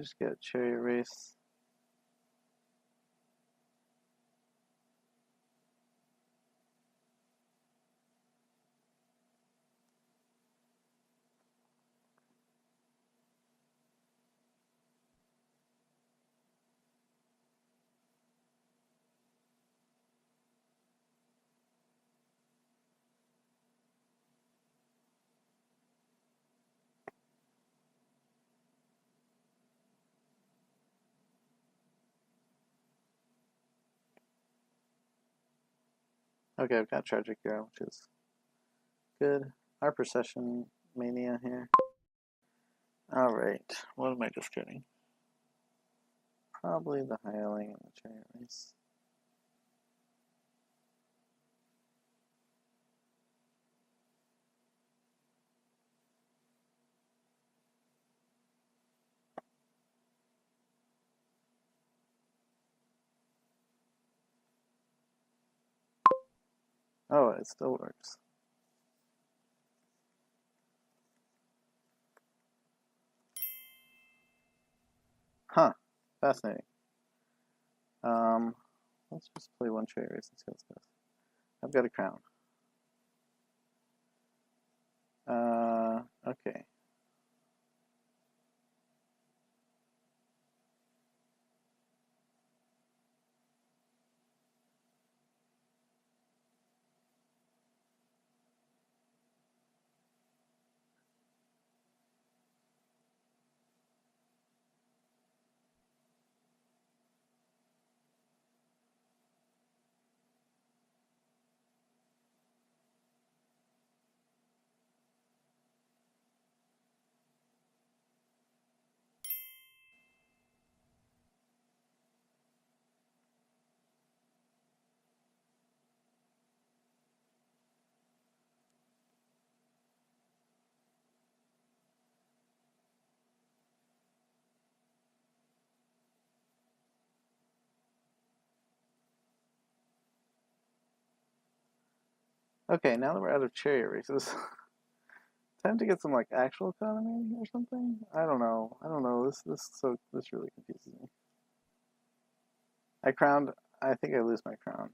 S1: just get cherry race. Okay, I've got Tragic Hero, which is good. Our Procession Mania here. Alright, what am I just getting? Probably the Hireling and the Chariot Race. Oh, it still works. Huh, fascinating. Let's just play one Chariot Race and see how this goes. I've got a crown. Okay. Okay, now that we're out of Chariot Races, time to get some like actual economy or something. I don't know. I don't know. This really confuses me. I crowned. I think I lose my crown.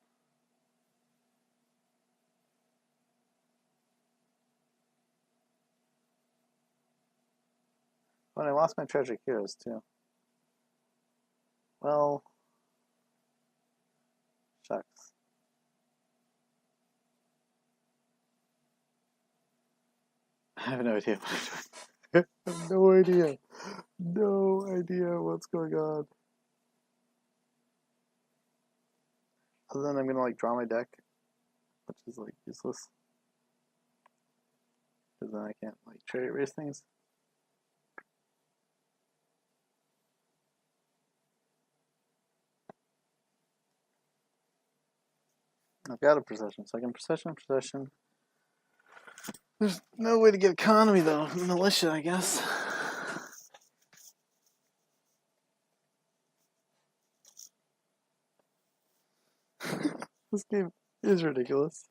S1: But I lost my Tragic Heroes too. Well, shucks. I have no idea what I'm doing. I have no idea. No idea what's going on. Other than I'm gonna like draw my deck, which is like useless. Because then I can't like Chariot Race things. I've got a Procession, so I can Procession. There's no way to get economy though. Militia, I guess. This game is ridiculous.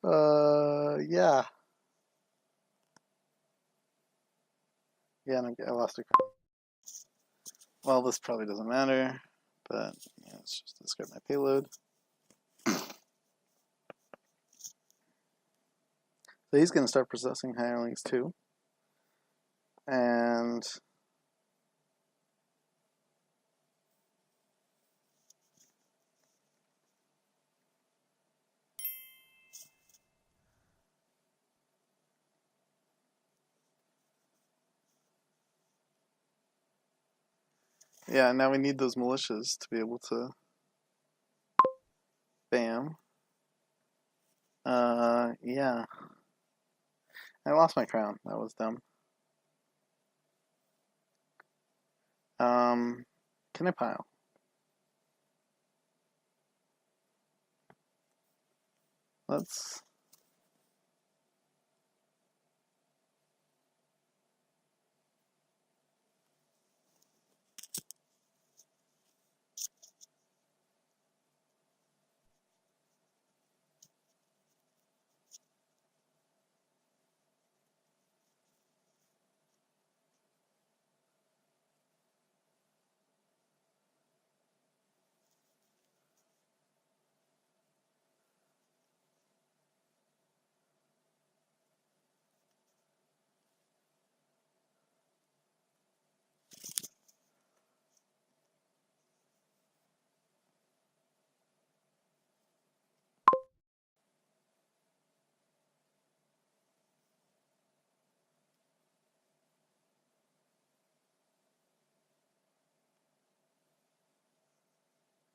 S1: Yeah. Yeah, and I lost a crown. Well, this probably doesn't matter, but yeah, let's just discard my payload. So he's going to start processing hirelings too. And yeah, now we need those militias to be able to bam. Yeah. I lost my crown. That was dumb. Can I pile? Let's.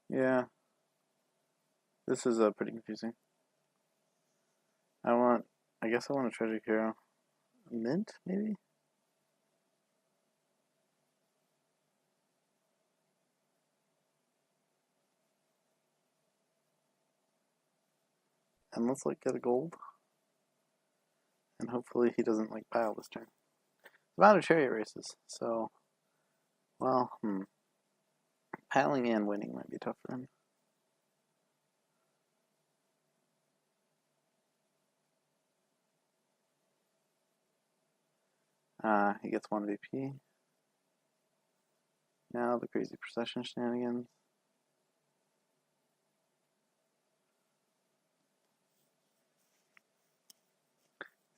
S1: Yeah. This is pretty confusing. I guess I want a Treasure Hero. Mint, maybe? And let's like get a gold. And hopefully he doesn't like pile this turn. I'm out of chariot races, so well, piling and winning might be tough for him. He gets 1 VP. Now the crazy procession shenanigans.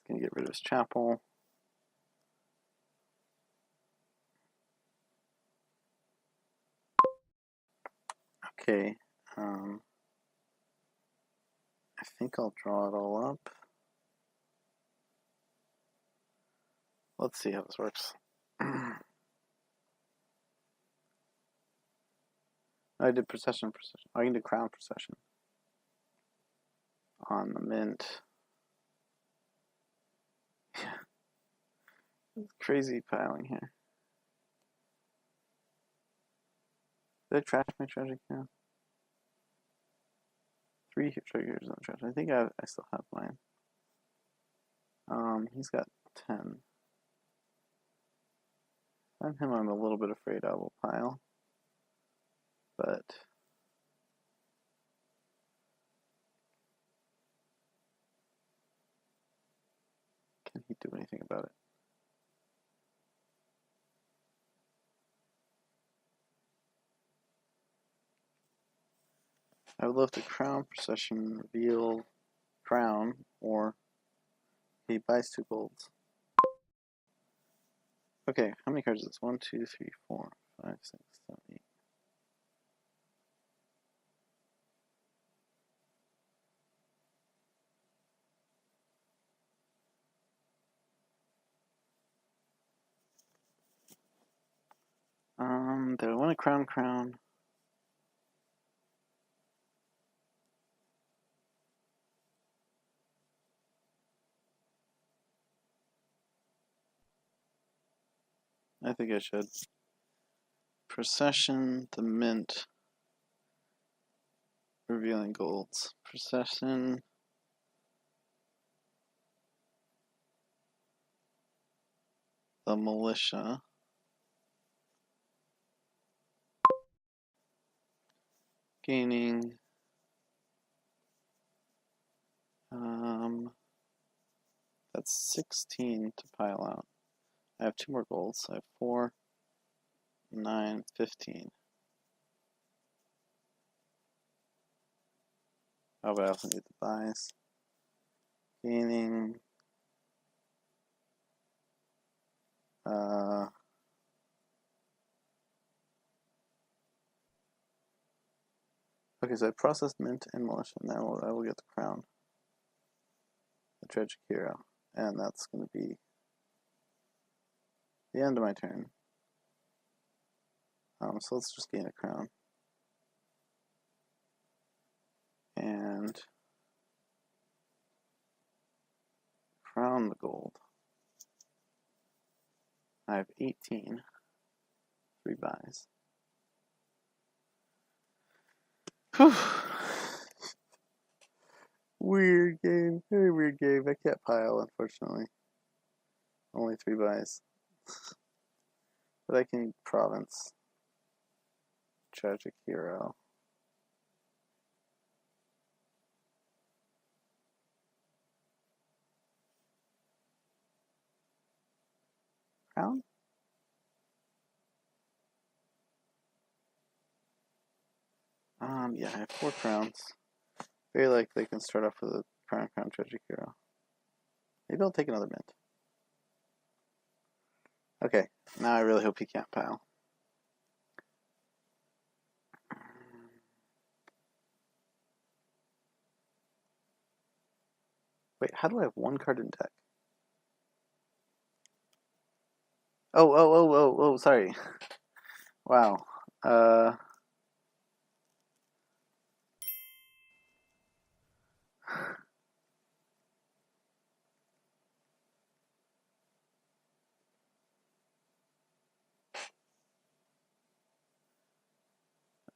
S1: He's gonna get rid of his chapel. Okay, I think I'll draw it all up. Let's see how this works. I did procession. Oh, I can do crown procession on the mint. Yeah, crazy piling here. Did I trash my treasure count? 3 triggers on trash. I think I still have mine. He's got 10. On him, I'm a little bit afraid I will pile, but can he do anything about it? I would love to crown procession, reveal crown, or he buys 2 golds. Okay, how many cards is this? 1, 2, 3, 4, 5, 6, 7, 8. Do I want a crown? I think I should. Procession, the mint, revealing golds. Procession. The militia. Gaining. That's 16 to pile out. I have 2 more golds. I have 4, 9, 15. Oh, but I also need the buys. Gaining. Okay, so I processed mint and militia. Now I will get the crown. The tragic hero. And that's going to be the end of my turn. So let's just gain a crown. And crown the gold. I have 18. 3 buys. Whew. Weird game. Very weird game. I can't pile, unfortunately. Only 3 buys. But I can province. Tragic hero. Crown? Yeah, I have 4 crowns. Very likely I can start off with a crown, tragic hero. Maybe I'll take another mint. Okay, now I really hope he can't pile. Wait, how do I have 1 card in deck? Oh, sorry. Wow.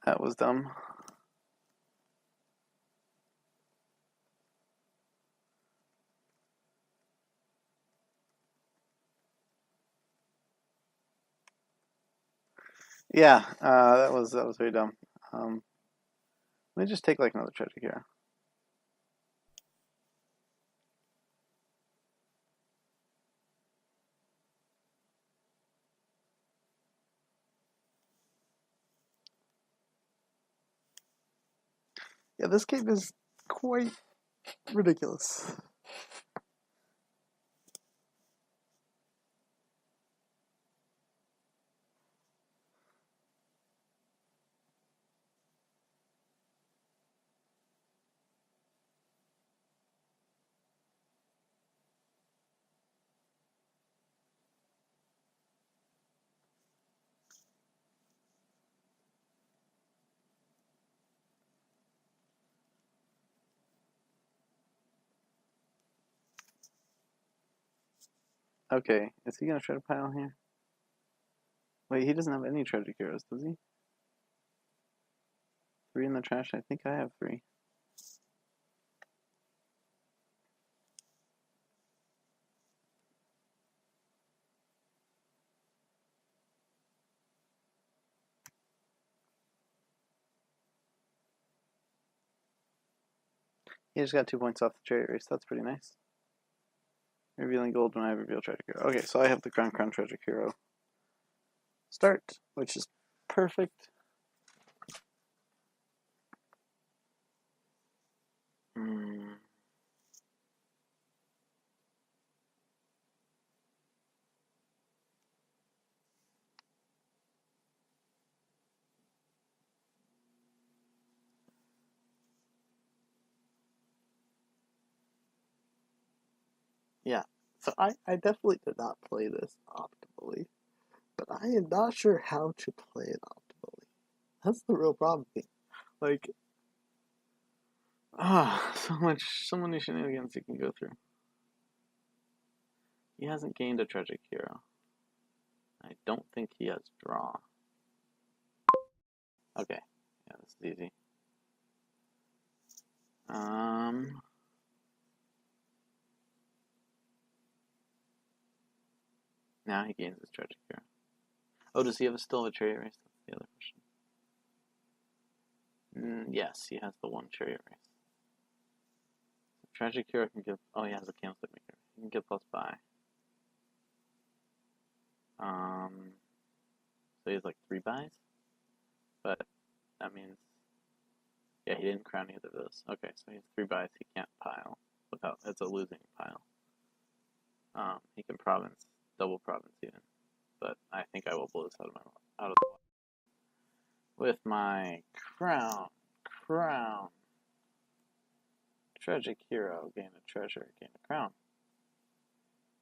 S1: That was dumb. Yeah, that was very dumb. Let me just take like another treasure here. Yeah, this game is quite ridiculous. Okay, is he gonna try to pile here? Wait, he doesn't have any treasure heroes, does he? 3 in the trash? I think I have 3. He just got 2 points off the chariot race. That's pretty nice. Revealing gold when I reveal treasure hero. Okay, so I have the crown treasure hero start, which is perfect. Yeah, so I definitely did not play this optimally, but I am not sure how to play it optimally. That's the real problem here. Like, so many shenanigans you can go through. He hasn't gained a tragic hero. I don't think he has draw. Okay, yeah, this is easy. Now he gains his tragic hero. Oh, does he still have a chariot race? That's the other question. Yes, he has the 1 chariot race. Tragic hero can give. Oh, he has a candlestick maker. He can give plus buy. So he has like 3 buys, but that means, yeah, he didn't crown either of those. Okay, so he has 3 buys. He can't pile without. It's a losing pile. He can province, double province even, but I think I will blow this out of the water with my crown. Tragic hero, gain a treasure, gain a crown.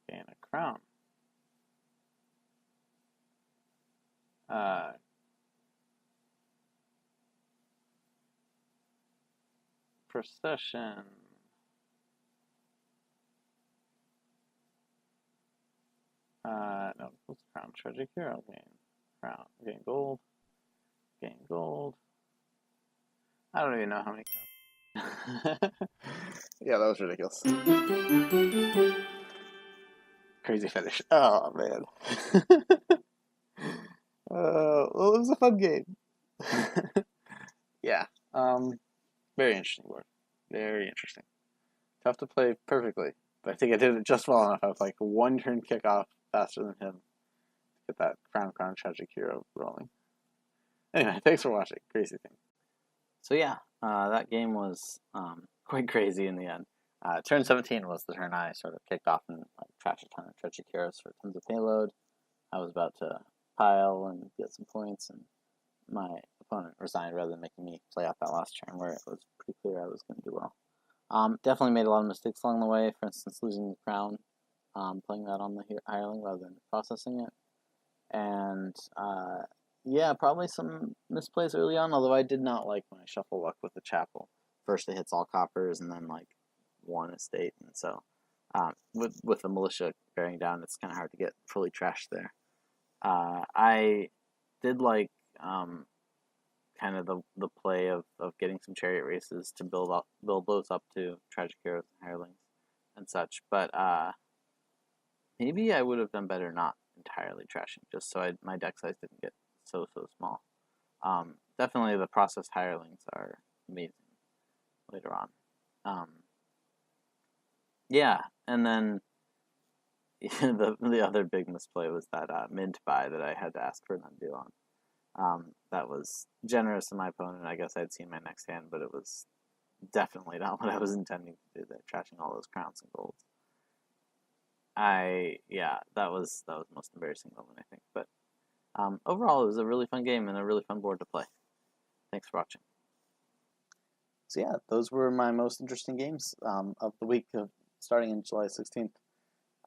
S1: Gain a crown. Procession. No, what's crown? Tragic hero, gain crown, gain gold, gain gold. I don't even know how many crowns. Yeah, that was ridiculous. Crazy finish. Oh man. Well, it was a fun game. Yeah. Very interesting board. Very interesting. Tough to play perfectly, but I think I did it just well enough. I was like 1 turn kickoff faster than him to get that crown tragic hero rolling. Anyway, thanks for watching. Crazy thing. So yeah, that game was quite crazy in the end. Turn 17 was the turn I sort of kicked off and like trashed a ton of tragic heroes for tons of payload. I was about to pile and get some points, and my opponent resigned rather than making me play out that last turn where it was pretty clear I was going to do well. Definitely made a lot of mistakes along the way. For instance, losing the crown, playing that on the hireling rather than processing it, and yeah, probably some misplays early on. Although I did not like when I shuffle luck with the chapel. First it hits all coppers, and then like 1 estate, and so with the militia bearing down, it's kind of hard to get fully trashed there. I did like kind of the play of getting some chariot races to build those up to tragic heroes and hirelings and such. But maybe I would have done better not entirely trashing, just so my deck size didn't get so small. Definitely the processed hirelings are amazing later on. Yeah, and then the other big misplay was that mint buy that I had to ask for an undo on. That was generous of my opponent. I guess I'd seen my next hand, but it was definitely not what I was intending to do there, trashing all those crowns and golds. That was the most embarrassing moment, I think. But overall, it was a really fun game and a really fun board to play. Thanks for watching. So yeah, those were my most interesting games of the week of starting in July 16th.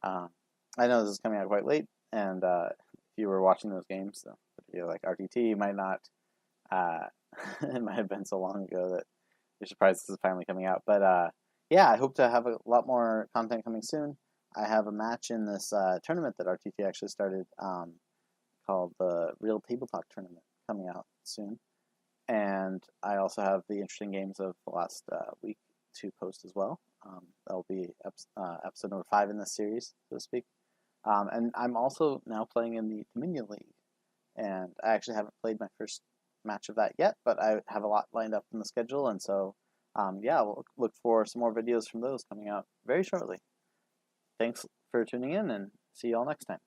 S1: I know this is coming out quite late, and if you were watching those games, so if you're like RTT, you might not. It might have been so long ago that you're surprised this is finally coming out. But yeah, I hope to have a lot more content coming soon. I have a match in this tournament that RTT actually started called the Real Table Talk Tournament coming out soon. And I also have the interesting games of the last week to post as well. That'll be episode number 5 in this series, so to speak. And I'm also now playing in the Dominion League. And I actually haven't played my first match of that yet, but I have a lot lined up in the schedule. And so, yeah, we'll look for some more videos from those coming out very shortly. Thanks for tuning in, and see you all next time.